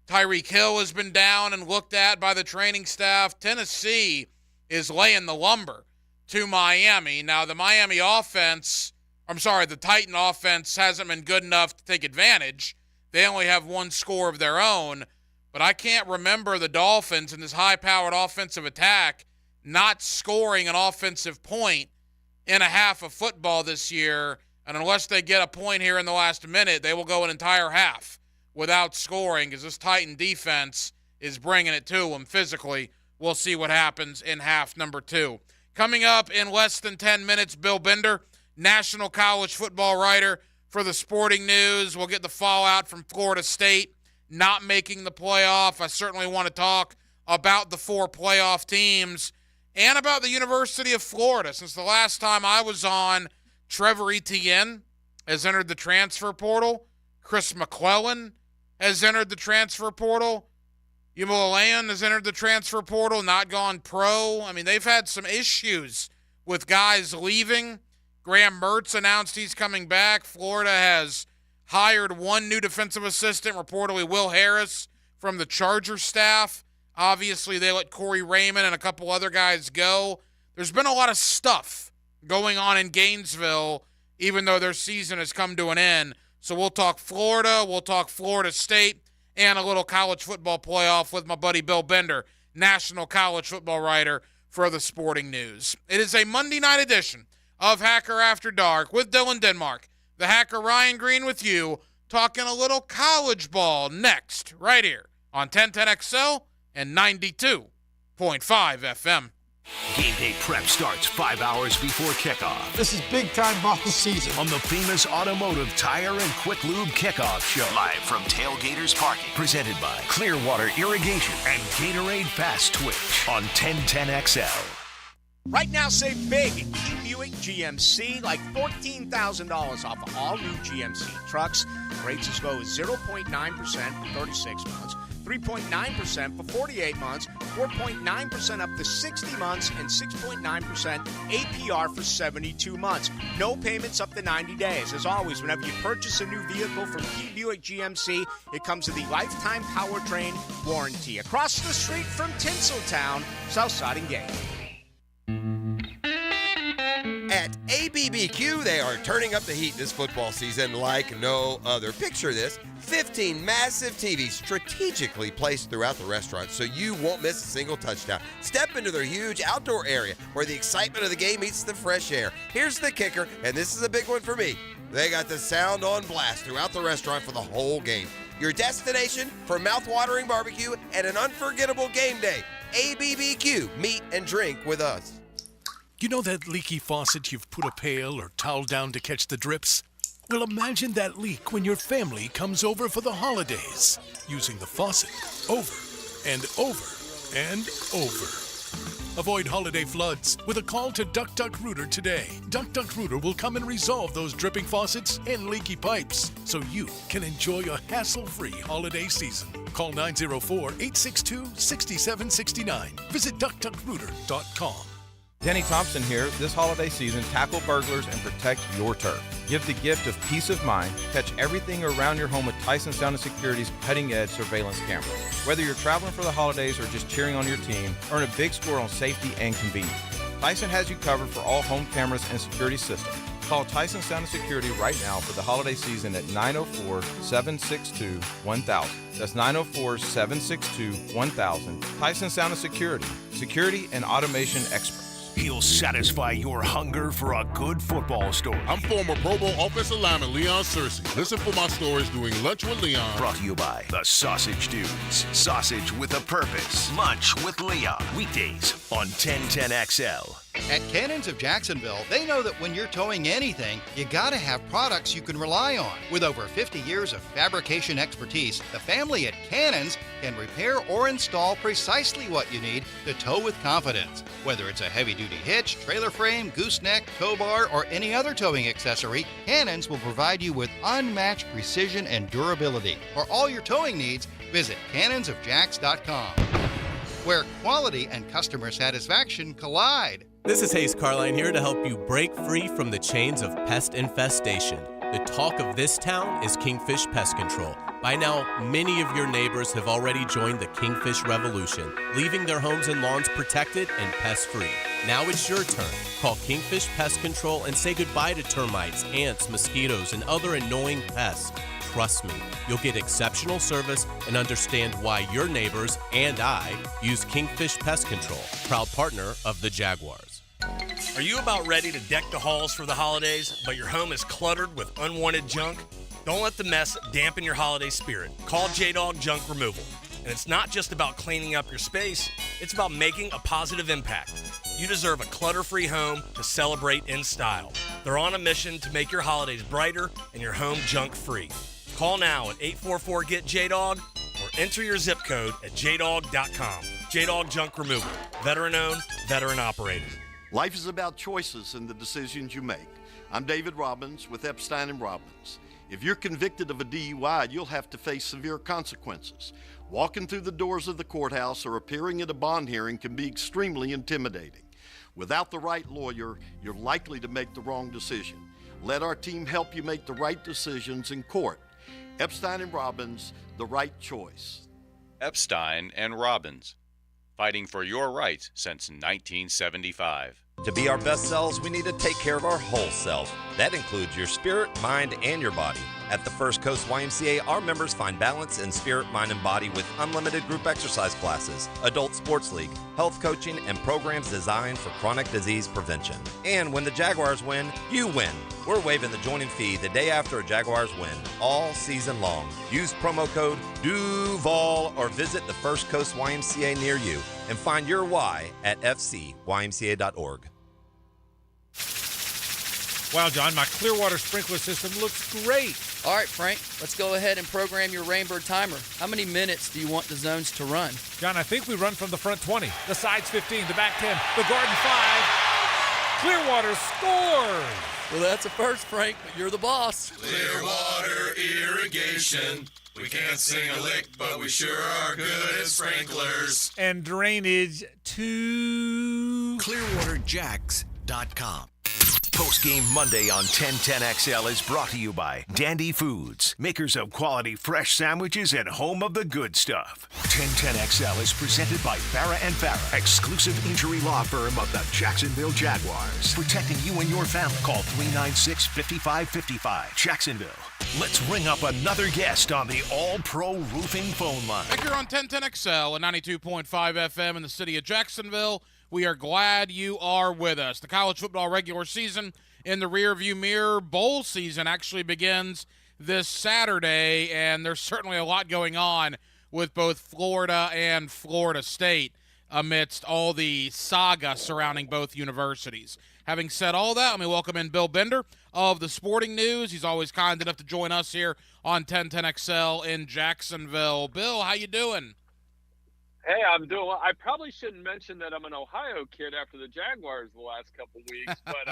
Tyreek Hill has been down and looked at by the training staff. Tennessee is laying the lumber to Miami. Now, the Titan offense hasn't been good enough to take advantage. They only have 1 score of their own. But I can't remember the Dolphins in this high-powered offensive attack not scoring an offensive point in a half of football this year. And unless they get a point here in the last minute, they will go an entire half without scoring because this Titan defense is bringing it to them physically. We'll see what happens in half number 2. Coming up in less than 10 minutes, Bill Bender, national college football writer for the Sporting News. We'll get the fallout from Florida State not making the playoff. I certainly want to talk about the 4 playoff teams and about the University of Florida. Since the last time I was on, Trevor Etienne has entered the transfer portal. Chris McClellan has entered the transfer portal. Umalayan has entered the transfer portal, not gone pro. I mean, they've had some issues with guys leaving. Graham Mertz announced he's coming back. Florida has hired 1 new defensive assistant, reportedly Will Harris, from the Charger staff. Obviously, they let Corey Raymond and a couple other guys go. There's been a lot of stuff going on in Gainesville, even though their season has come to an end. So we'll talk Florida, we'll talk Florida State, and a little college football playoff with my buddy Bill Bender, national college football writer for the Sporting News. It is a Monday night edition of Hacker After Dark with Dylan Denmark. The Hacker Ryan Green with you, talking a little college ball next, right here on 1010XL and 92.5 FM. Game day prep starts 5 hours before kickoff. This is big-time ball season. On the famous Automotive Tire and Quick Lube Kickoff Show. Live from Tailgaters Parking. Presented by Clearwater Irrigation and Gatorade Fast Twitch on 1010XL. Right now, save big at Key Buick GMC, like $14,000 off of all new GMC trucks. Rates as low as 0.9% for 36 months, 3.9% for 48 months, 4.9% up to 60 months, and 6.9% APR for 72 months. No payments up to 90 days. As always, whenever you purchase a new vehicle from Key Buick GMC, it comes with the lifetime powertrain warranty. Across the street from Tinseltown, Southside and Gate. At ABBQ, they are turning up the heat this football season like no other. Picture this, 15 massive TVs strategically placed throughout the restaurant so you won't miss a single touchdown. Step into their huge outdoor area where the excitement of the game meets the fresh air. Here's the kicker, and this is a big one for me. They got the sound on blast throughout the restaurant for the whole game. Your destination for mouth-watering barbecue and an unforgettable game day. ABBQ, meet and drink with us. You know that leaky faucet you've put a pail or towel down to catch the drips? Well, imagine that leak when your family comes over for the holidays, using the faucet over and over and over. Avoid holiday floods with a call to Duck Duck Rooter today. Duck Duck Rooter will come and resolve those dripping faucets and leaky pipes so you can enjoy a hassle-free holiday season. Call 904-862-6769. Visit DuckDuckRooter.com. Denny Thompson here. This holiday season, tackle burglars and protect your turf. Give the gift of peace of mind. Catch everything around your home with Tyson Sound & Security's cutting-edge surveillance cameras. Whether you're traveling for the holidays or just cheering on your team, earn a big score on safety and convenience. Tyson has you covered for all home cameras and security systems. Call Tyson Sound & Security right now for the holiday season at 904-762-1000. That's 904-762-1000. Tyson Sound & Security. Security and automation experts. He'll satisfy your hunger for a good football story. I'm former Pro Bowl offensive lineman Leon Searcy. Listen for my stories doing Lunch with Leon. Brought to you by the Sausage Dudes. Sausage with a purpose. Lunch with Leon. Weekdays on 1010XL. At Cannons of Jacksonville, they know that when you're towing anything, you gotta have products you can rely on. With over 50 years of fabrication expertise, the family at Cannons can repair or install precisely what you need to tow with confidence. Whether it's a heavy-duty hitch, trailer frame, gooseneck, tow bar, or any other towing accessory, Cannons will provide you with unmatched precision and durability. For all your towing needs, visit cannonsofjacks.com, where quality and customer satisfaction collide. This is Hayes Carline here to help you break free from the chains of pest infestation. The talk of this town is Kingfish Pest Control. By now, many of your neighbors have already joined the Kingfish Revolution, leaving their homes and lawns protected and pest-free. Now it's your turn. Call Kingfish Pest Control and say goodbye to termites, ants, mosquitoes, and other annoying pests. Trust me, you'll get exceptional service and understand why your neighbors and I use Kingfish Pest Control, proud partner of the Jaguars. Are you about ready to deck the halls for the holidays, but your home is cluttered with unwanted junk? Don't let the mess dampen your holiday spirit. Call J-Dog Junk Removal. And it's not just about cleaning up your space, it's about making a positive impact. You deserve a clutter-free home to celebrate in style. They're on a mission to make your holidays brighter and your home junk-free. Call now at 844-GET-JDOG or enter your zip code at jdog.com. J-Dog Junk Removal. Veteran-owned, veteran-operated. Life is about choices and the decisions you make. I'm David Robbins with Epstein & Robbins. If you're convicted of a DUI, you'll have to face severe consequences. Walking through the doors of the courthouse or appearing at a bond hearing can be extremely intimidating. Without the right lawyer, you're likely to make the wrong decision. Let our team help you make the right decisions in court. Epstein & Robbins, the right choice. Epstein & Robbins, fighting for your rights since 1975. To be our best selves, we need to take care of our whole self. That includes your spirit, mind, and your body. At the First Coast YMCA, our members find balance in spirit, mind, and body with unlimited group exercise classes, adult sports league, health coaching, and programs designed for chronic disease prevention. And when the Jaguars win, you win. We're waiving the joining fee the day after a Jaguars win, all season long. Use promo code DUVAL or visit the First Coast YMCA near you and find your why at fcymca.org. Wow, John, my Clearwater sprinkler system looks great. All right, Frank, let's go ahead and program your Rainbird timer. How many minutes do you want the zones to run? John, I think we run from the front 20, the sides 15, the back 10, the garden 5. Clearwater scores! Well, that's a first, Frank, but you're the boss. Clearwater Irrigation. We can't sing a lick, but we sure are good at sprinklers. And drainage too. ClearwaterJacks.com. Post-game Monday on 1010XL is brought to you by Dandy Foods, makers of quality fresh sandwiches and home of the good stuff. 1010XL is presented by Farah & Farah, exclusive injury law firm of the Jacksonville Jaguars. Protecting you and your family. Call 396-5555. Jacksonville. Let's ring up another guest on the All-Pro Roofing phone line. Back here on 1010XL and 92.5 FM in the city of Jacksonville. We are glad you are with us. The college football regular season in the rearview mirror. Bowl season actually begins this Saturday, and there's certainly a lot going on with both Florida and Florida State amidst all the saga surrounding both universities. Having said all that, let me welcome in Bill Bender of the Sporting News. He's always kind enough to join us here on 1010XL in Jacksonville. Bill, how you doing? Hey, I'm doing well. I probably shouldn't mention that I'm an Ohio kid after the Jaguars the last couple weeks, but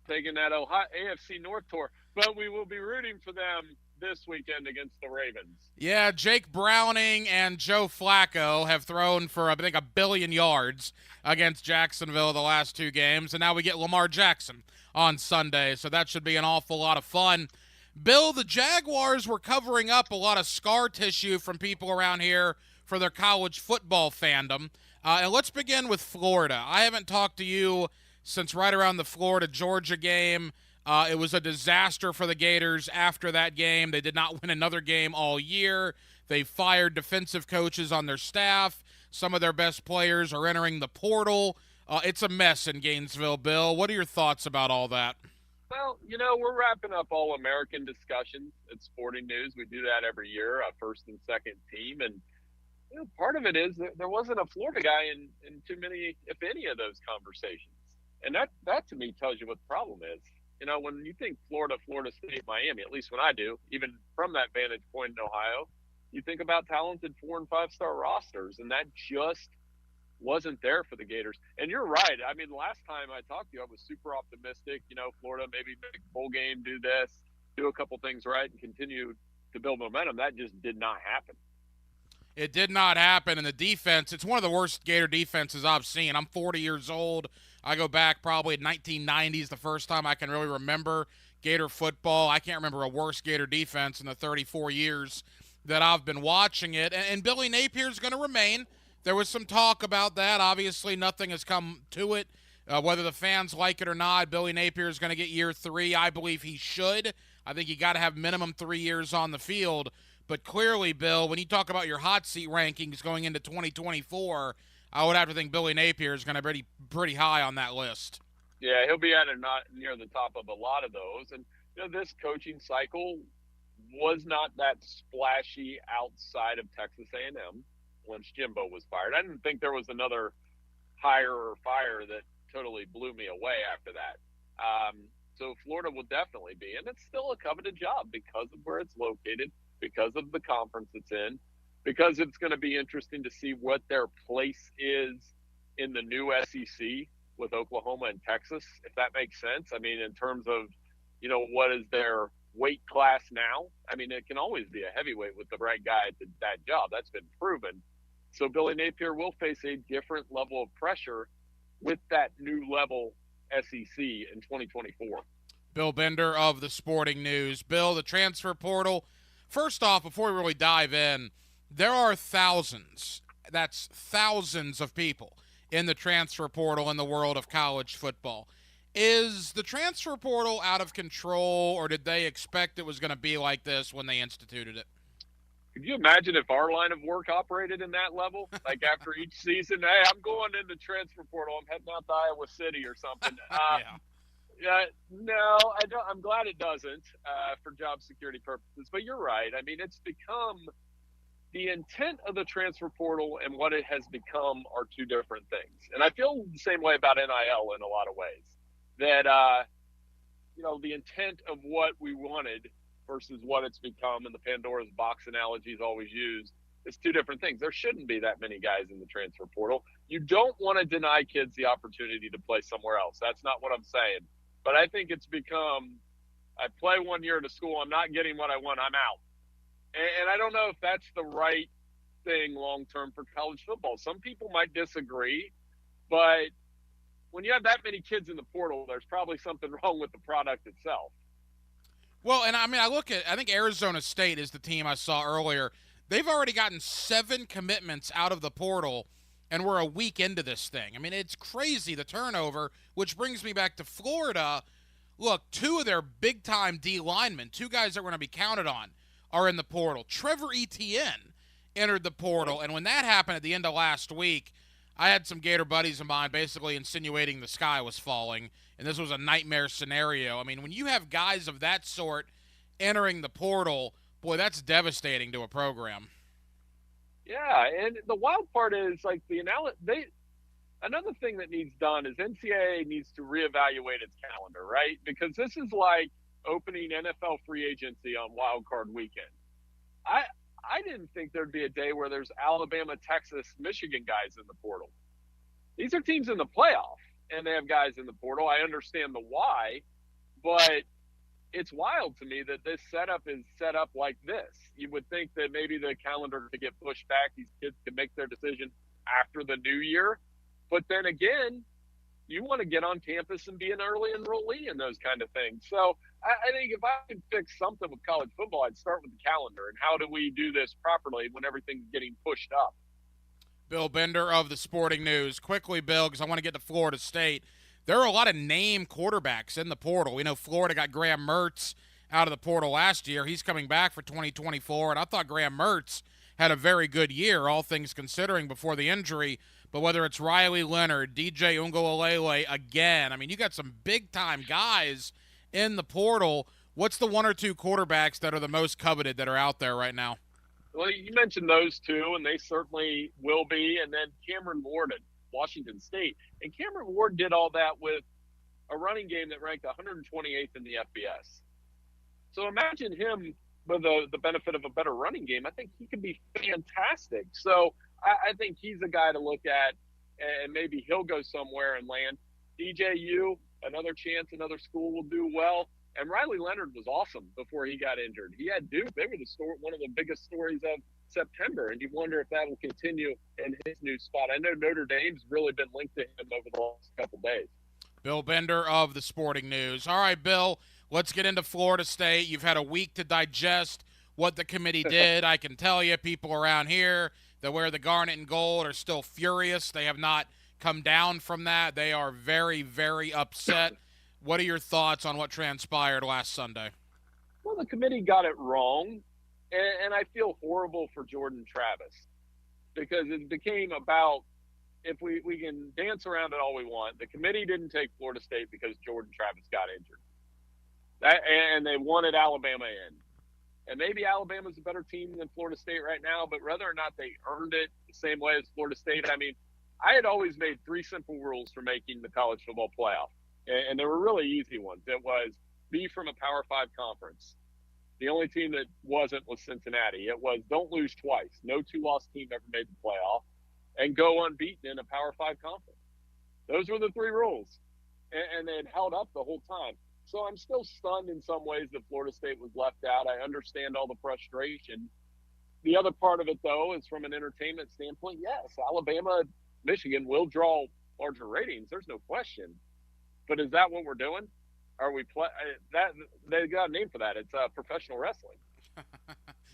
taking that Ohio AFC North tour. But we will be rooting for them this weekend against the Ravens. Yeah, Jake Browning and Joe Flacco have thrown for, I think, 1 billion yards against Jacksonville the last two games, and now we get Lamar Jackson on Sunday, so that should be an awful lot of fun. Bill, the Jaguars were covering up a lot of scar tissue from people around here for their college football fandom. And let's begin with Florida. I haven't talked to you since right around the Florida-Georgia game. It was a disaster for the Gators after that game. They did not win another game all year. They fired defensive coaches on their staff. Some of their best players are entering the portal. It's a mess in Gainesville, Bill. What are your thoughts about all that? Well, you know, we're wrapping up All-American discussions at Sporting News. We do that every year, first and second team. And you know, part of it is that there wasn't a Florida guy in too many, if any, of those conversations. And that to me tells you what the problem is. You know, when you think Florida, Florida State, Miami, at least when I do, even from that vantage point in Ohio, you think about talented 4- and 5-star rosters, and that just wasn't there for the Gators. And you're right. I mean, last time I talked to you, I was super optimistic. You know, Florida maybe make a bowl game, do this, do a couple things right, and continue to build momentum. That just did not happen. It did not happen. And the defense, it's one of the worst Gator defenses I've seen. I'm 40 years old. I go back probably in 1990s, the first time I can really remember Gator football. I can't remember a worse Gator defense in the 34 years that I've been watching it. And Billy Napier's going to remain. There was some talk about that. Obviously, nothing has come to it. Whether the fans like it or not, Billy Napier is going to get year 3. I believe he should. I think you got to have minimum 3 years on the field. But clearly, Bill, when you talk about your hot seat rankings going into 2024, I would have to think Billy Napier is going to be pretty high on that list. Yeah, he'll be at it not near the top of a lot of those. And you know, this coaching cycle was not that splashy outside of Texas A&M once Jimbo was fired. I didn't think there was another hire or fire that totally blew me away after that. So Florida will definitely be, and it's still a coveted job because of where it's located, because of the conference it's in, because it's going to be interesting to see what their place is in the new SEC with Oklahoma and Texas, if that makes sense. I mean, in terms of, you know, what is their weight class now? I mean, it can always be a heavyweight with the right guy at that job. That's been proven. So Billy Napier will face a different level of pressure with that new level SEC in 2024. Bill Bender of the Sporting News. Bill, the transfer portal. First off, before we really dive in, there are thousands, that's thousands of people in the transfer portal in the world of college football. Is the transfer portal out of control, or did they expect it was going to be like this when they instituted it? Could you imagine if our line of work operated in that level? Like after each season, hey, I'm going in the transfer portal. I'm heading out to Iowa City or something. Yeah, no, I don't. I'm glad it doesn't for job security purposes. But you're right. I mean, it's become the intent of the transfer portal and what it has become are two different things. And I feel the same way about NIL in a lot of ways. That you know, the intent of what we wanted versus what it's become, and the Pandora's box analogy is always used, is two different things. There shouldn't be that many guys in the transfer portal. You don't want to deny kids the opportunity to play somewhere else. That's not what I'm saying. But I think it's become, I play 1 year at a school, I'm not getting what I want, I'm out. And I don't know if that's the right thing long-term for college football. Some people might disagree, but when you have that many kids in the portal, there's probably something wrong with the product itself. Well, and I mean, I think Arizona State is the team I saw earlier. They've already gotten 7 commitments out of the portal, and we're a week into this thing. I mean, it's crazy, the turnover, which brings me back to Florida. Look, 2 of their big-time D linemen, 2 guys that we're going to be counted on, are in the portal. Trevor Etienne entered the portal, and when that happened at the end of last week, I had some Gator buddies of mine basically insinuating the sky was falling, and this was a nightmare scenario. I mean, when you have guys of that sort entering the portal, boy, that's devastating to a program. Yeah, and the wild part is, like, another thing that needs done is NCAA needs to reevaluate its calendar, right? Because this is like opening NFL free agency on Wild Card Weekend. I didn't think there'd be a day where there's Alabama, Texas, Michigan guys in the portal. These are teams in the playoff, and they have guys in the portal. I understand the why, but it's wild to me that this setup is set up like this. You would think that maybe the calendar could get pushed back. These kids could make their decision after the new year. But then again, you want to get on campus and be an early enrollee and those kind of things. So I think if I could fix something with college football, I'd start with the calendar and how do we do this properly when everything's getting pushed up. Bill Bender of the Sporting News. Quickly, Bill, because I want to get to Florida State. There are a lot of name quarterbacks in the portal. We know Florida got Graham Mertz out of the portal last year. He's coming back for 2024, and I thought Graham Mertz had a very good year, all things considering, before the injury. But whether it's Riley Leonard, DJ Uiagalelei again, I mean, you got some big-time guys in the portal. What's the 1 or 2 quarterbacks that are the most coveted that are out there right now? Well, you mentioned those 2, and they certainly will be. And then Cameron Ward at Washington State. And Cameron Ward did all that with a running game that ranked 128th in the FBS. So imagine him with the benefit of a better running game. I think he could be fantastic. So I think he's a guy to look at, and maybe he'll go somewhere and land. DJU, another chance, another school will do well. And Riley Leonard was awesome before he got injured. He had Duke. They were one of the biggest stories of September, and you wonder if that will continue in his new spot. I know Notre Dame's really been linked to him over the last couple days. Bill Bender of the Sporting News. All right, Bill, let's get into Florida State. You've had a week to digest what the committee did. I can tell you people around here that wear the garnet and gold are still furious. They have not come down from that. They are very, very upset. What are your thoughts on what transpired last Sunday? Well, the committee got it wrong, and I feel horrible for Jordan Travis because it became about, if we can dance around it all we want, the committee didn't take Florida State because Jordan Travis got injured. And they wanted Alabama in. And maybe Alabama's a better team than Florida State right now, but whether or not they earned it the same way as Florida State, I mean, I had always made 3 simple rules for making the college football playoff. And they were really easy ones. It was be from a Power 5 conference. The only team that wasn't was Cincinnati. It was don't lose twice. No 2-loss team ever made the playoff. And go unbeaten in a Power 5 conference. Those were the 3 rules. And they had held up the whole time. So I'm still stunned in some ways that Florida State was left out. I understand all the frustration. The other part of it, though, is from an entertainment standpoint, yes, Alabama, Michigan will draw larger ratings. There's no question. But is that what we're doing? Are we that they got a name for that? It's professional wrestling.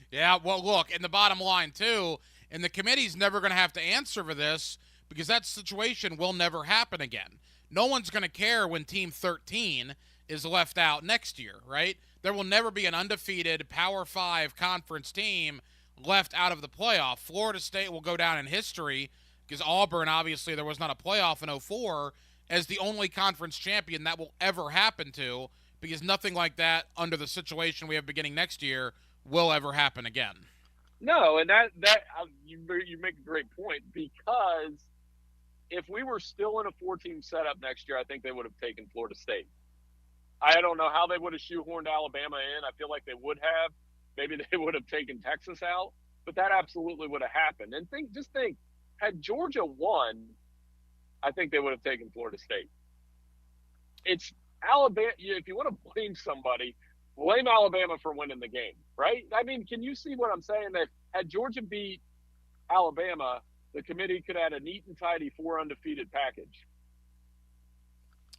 Yeah, well, look, and the bottom line, too, and the committee's never going to have to answer for this because that situation will never happen again. No one's going to care when Team 13 is left out next year, right? There will never be an undefeated Power 5 conference team left out of the playoff. Florida State will go down in history because Auburn, obviously, there was not a playoff in 2004, as the only conference champion that will ever happen to, because nothing like that under the situation we have beginning next year will ever happen again. No, and you make a great point, because if we were still in a 4-team setup next year, I think they would have taken Florida State. I don't know how they would have shoehorned Alabama in. I feel like they would have. Maybe they would have taken Texas out, but that absolutely would have happened. And just think, had Georgia won, I think they would have taken Florida State. It's Alabama. If you want to blame somebody, blame Alabama for winning the game, right? I mean, can you see what I'm saying? That had Georgia beat Alabama, the committee could have had a neat and tidy 4 undefeated package.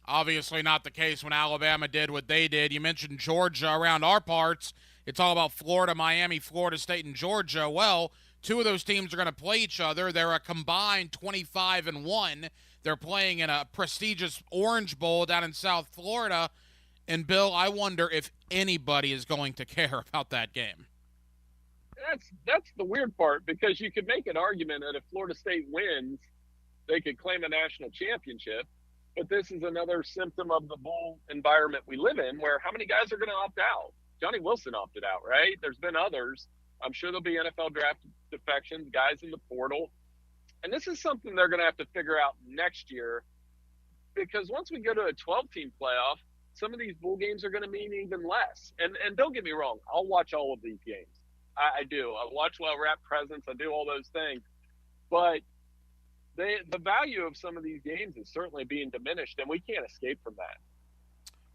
Obviously not the case when Alabama did what they did. You mentioned Georgia. Around our parts, it's all about Florida, Miami, Florida State, and Georgia. Well, two of those teams are going to play each other. They're a combined 25-1. They're playing in a prestigious Orange Bowl down in South Florida. And, Bill, I wonder if anybody is going to care about that game. That's the weird part, because you could make an argument that if Florida State wins, they could claim a national championship. But this is another symptom of the bowl environment we live in, where how many guys are going to opt out? Johnny Wilson opted out, right? There's been others. I'm sure there'll be NFL draft defections, guys in the portal. And this is something they're going to have to figure out next year, because once we go to a 12-team playoff, some of these bowl games are going to mean even less. And don't get me wrong, I'll watch all of these games. I do. I watch well-wrapped presents. I do all those things. But the value of some of these games is certainly being diminished, and we can't escape from that.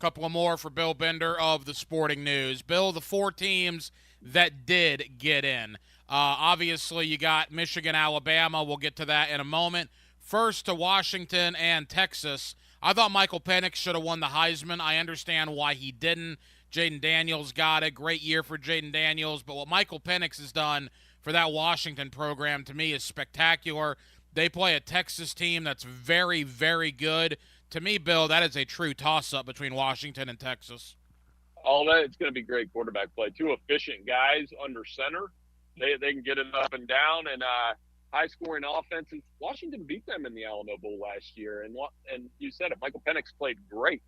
Couple of more for Bill Bender of the Sporting News. Bill, the four teams that did get in. Obviously, you got Michigan, Alabama. We'll get to that in a moment. First to Washington and Texas. I thought Michael Penix should have won the Heisman. I understand why he didn't. Jaden Daniels got it. Great year for Jaden Daniels. But what Michael Penix has done for that Washington program, to me, is spectacular. They play a Texas team that's very, very good. To me, Bill, that is a true toss-up between Washington and Texas. All that, it's going to be great quarterback play. Two efficient guys under center. They can get it up and down, and high-scoring offenses. Washington beat them in the Alamo Bowl last year, and you said it, Michael Penix played great.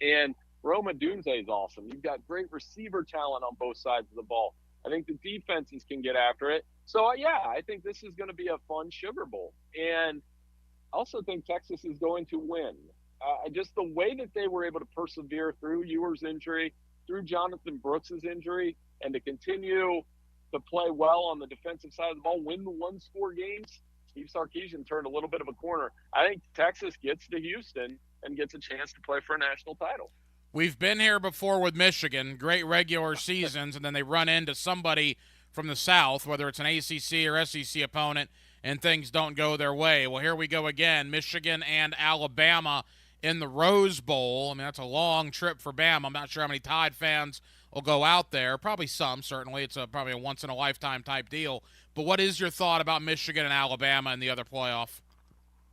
And Rome Odunze is awesome. You've got great receiver talent on both sides of the ball. I think the defenses can get after it. So, yeah, I think this is going to be a fun Sugar Bowl. And I also think Texas is going to win. Just the way that they were able to persevere through Ewer's injury, through Jonathan Brooks' injury, and to continue to play well on the defensive side of the ball, win the one-score games. Steve Sarkisian turned a little bit of a corner. I think Texas gets to Houston and gets a chance to play for a national title. We've been here before with Michigan, great regular seasons, and then they run into somebody from the South, whether it's an ACC or SEC opponent, and things don't go their way. Well, here we go again, Michigan and Alabama in the Rose Bowl. I mean, that's a long trip for Bama. I'm not sure how many Tide fans will go out there. Probably some, certainly. It's probably a once-in-a-lifetime type deal. But what is your thought about Michigan and Alabama in the other playoff?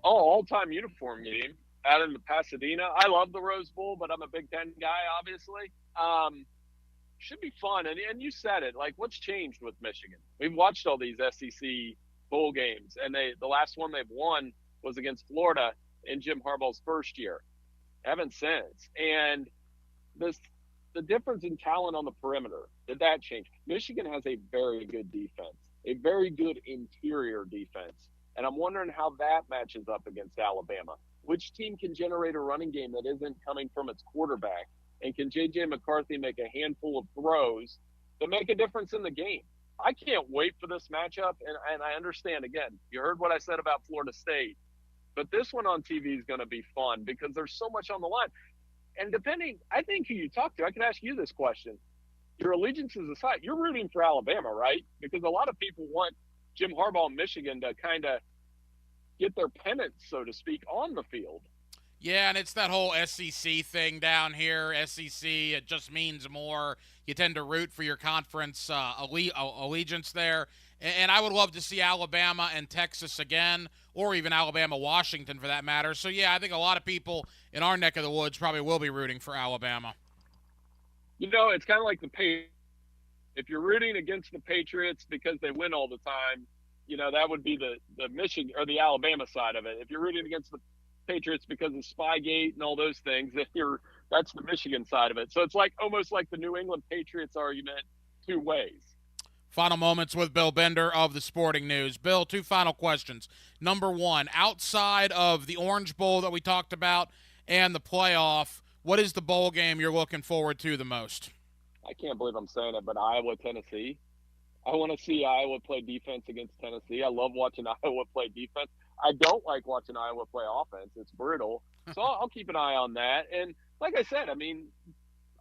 Oh, all-time uniform game out in Pasadena. I love the Rose Bowl, but I'm a Big Ten guy, obviously. Should be fun. And you said it. Like, what's changed with Michigan? We've watched all these SEC bowl games, and the last one they've won was against Florida in Jim Harbaugh's first year. Haven't since. And the difference in talent on the perimeter, did that change? Michigan has a very good defense, a very good interior defense. And I'm wondering how that matches up against Alabama. Which team can generate a running game that isn't coming from its quarterback? And can J.J. McCarthy make a handful of throws that make a difference in the game? I can't wait for this matchup. And I understand, again, you heard what I said about Florida State. But this one on TV is going to be fun because there's so much on the line. And depending, I think who you talk to, I can ask you this question. Your allegiances aside, you're rooting for Alabama, right? Because a lot of people want Jim Harbaugh and Michigan to kind of get their pennants, so to speak, on the field. Yeah, and it's that whole SEC thing down here. SEC, it just means more. You tend to root for your conference allegiance there. And I would love to see Alabama and Texas again, or even Alabama-Washington for that matter. So, yeah, I think a lot of people in our neck of the woods probably will be rooting for Alabama. You know, it's kind of like the Patriots. If you're rooting against the Patriots because they win all the time, you know, that would be the Michigan or the Alabama side of it. If you're rooting against the Patriots because of Spygate and all those things, that's the Michigan side of it. So it's like almost like the New England Patriots argument two ways. Final moments with Bill Bender of the Sporting News. Bill, two final questions. Number one, outside of the Orange Bowl that we talked about and the playoff, what is the bowl game you're looking forward to the most? I can't believe I'm saying it, but Iowa, Tennessee. I want to see Iowa play defense against Tennessee. I love watching Iowa play defense. I don't like watching Iowa play offense. It's brutal. So I'll keep an eye on that. And like I said, I mean,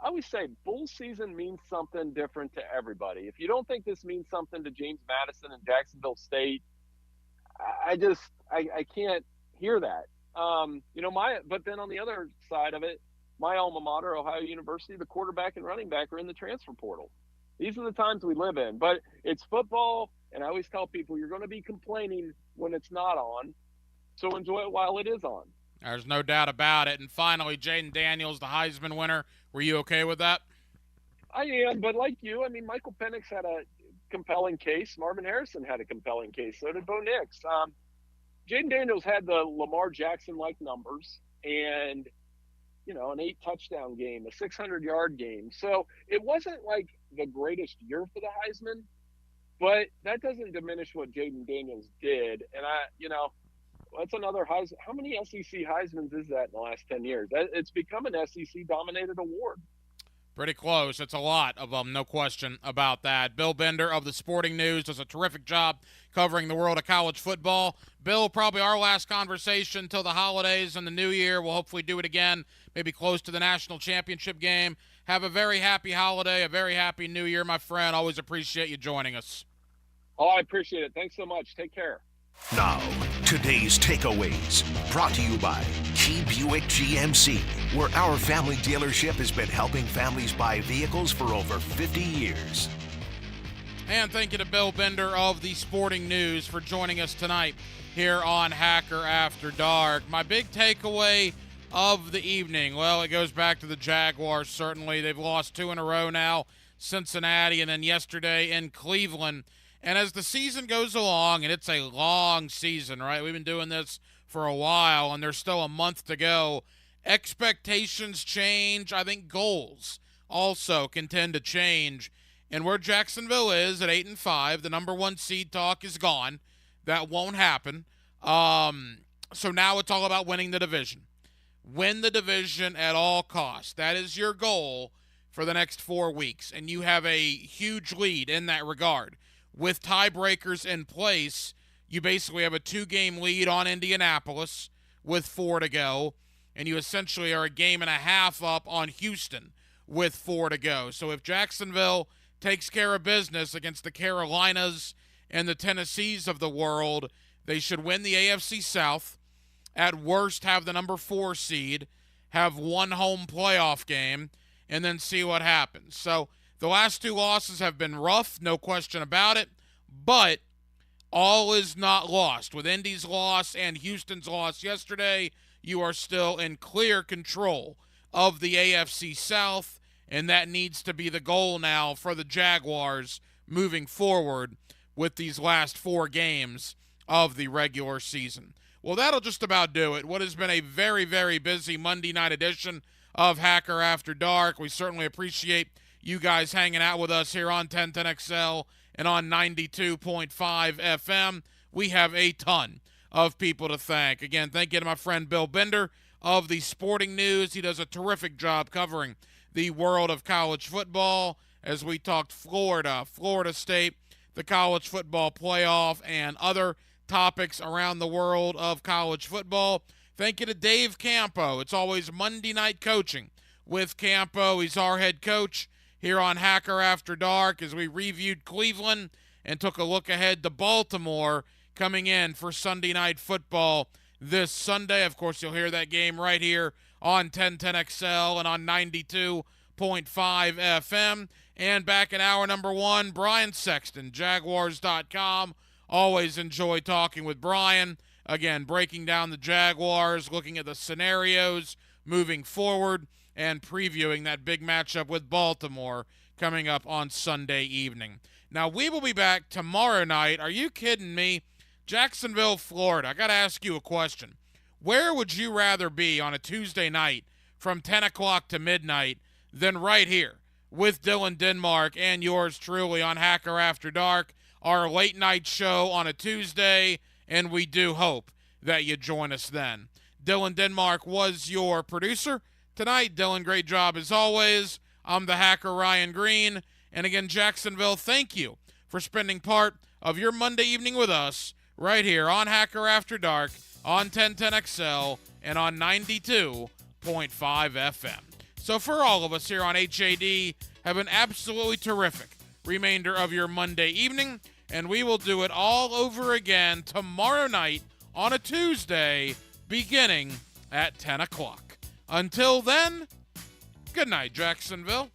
I always say bowl season means something different to everybody. If you don't think this means something to James Madison and Jacksonville State, I can't hear that. But then on the other side of it, my alma mater, Ohio University, the quarterback and running back are in the transfer portal. These are the times we live in. But it's football, and I always tell people you're going to be complaining when it's not on, so enjoy it while it is on. There's no doubt about it. And finally, Jaden Daniels, the Heisman winner. Were you okay with that? I am, but like you, I mean, Michael Penix had a compelling case. Marvin Harrison had a compelling case. So did Bo Nix. Jaden Daniels had the Lamar Jackson-like numbers and, an 8-touchdown game, a 600-yard game. So it wasn't like the greatest year for the Heisman, but that doesn't diminish what Jaden Daniels did. And that's another Heisman. How many SEC Heismans is that in the last 10 years? It's become an SEC-dominated award. Pretty close. It's a lot of them, no question about that. Bill Bender of the Sporting News does a terrific job covering the world of college football. Bill, probably our last conversation till the holidays and the new year. We'll hopefully do it again, maybe close to the national championship game. Have a very happy holiday, a very happy new year, my friend. Always appreciate you joining us. Oh, I appreciate it. Thanks so much. Take care. Now, today's takeaways, brought to you by Key Buick GMC, where our family dealership has been helping families buy vehicles for over 50 years. And thank you to Bill Bender of the Sporting News for joining us tonight here on Hacker After Dark. My big takeaway of the evening, well, it goes back to the Jaguars, certainly. They've lost 2 in a row now, Cincinnati, and then yesterday in Cleveland. And as the season goes along, and it's a long season, right? We've been doing this for a while, and there's still a month to go. Expectations change. I think goals also can tend to change. And where Jacksonville is at 8-5, the number 1 seed talk is gone. That won't happen. So now it's all about winning the division. Win the division at all costs. That is your goal for the next 4 weeks. And you have a huge lead in that regard. With tiebreakers in place, you basically have a 2-game lead on Indianapolis with 4 to go, and you essentially are a game and a half up on Houston with 4 to go. So if Jacksonville takes care of business against the Carolinas and the Tennessees of the world, they should win the AFC South, at worst have the number 4 seed, have 1 home playoff game, and then see what happens. So the last 2 losses have been rough, no question about it, but all is not lost. With Indy's loss and Houston's loss yesterday, you are still in clear control of the AFC South, and that needs to be the goal now for the Jaguars moving forward with these last 4 games of the regular season. Well, that'll just about do it. What has been a very, very busy Monday night edition of Hacker After Dark. We certainly appreciate you guys hanging out with us here on 1010XL and on 92.5 FM. We have a ton of people to thank. Again, thank you to my friend Bill Bender of the Sporting News. He does a terrific job covering the world of college football as we talked Florida State, the college football playoff, and other topics around the world of college football. Thank you to Dave Campo. It's always Monday night coaching with Campo. He's our head coach here on Hacker After Dark as we reviewed Cleveland and took a look ahead to Baltimore coming in for Sunday Night Football this Sunday. Of course, you'll hear that game right here on 1010XL and on 92.5 FM. And back in hour number 1, Brian Sexton, Jaguars.com. Always enjoy talking with Brian. Again, breaking down the Jaguars, looking at the scenarios moving forward, and previewing that big matchup with Baltimore coming up on Sunday evening. Now, we will be back tomorrow night. Are you kidding me? Jacksonville, Florida. I got to ask you a question. Where would you rather be on a Tuesday night from 10 o'clock to midnight than right here with Dylan Denmark and yours truly on Hacker After Dark, our late night show on a Tuesday, and we do hope that you join us then. Dylan Denmark was your producer tonight. Dylan, great job as always. I'm the Hacker Ryan Green. And again, Jacksonville, thank you for spending part of your Monday evening with us right here on Hacker After Dark on 1010XL and on 92.5 FM. So for all of us here on HAD, have an absolutely terrific remainder of your Monday evening, and we will do it all over again tomorrow night on a Tuesday beginning at 10 o'clock. Until then, good night, Jacksonville.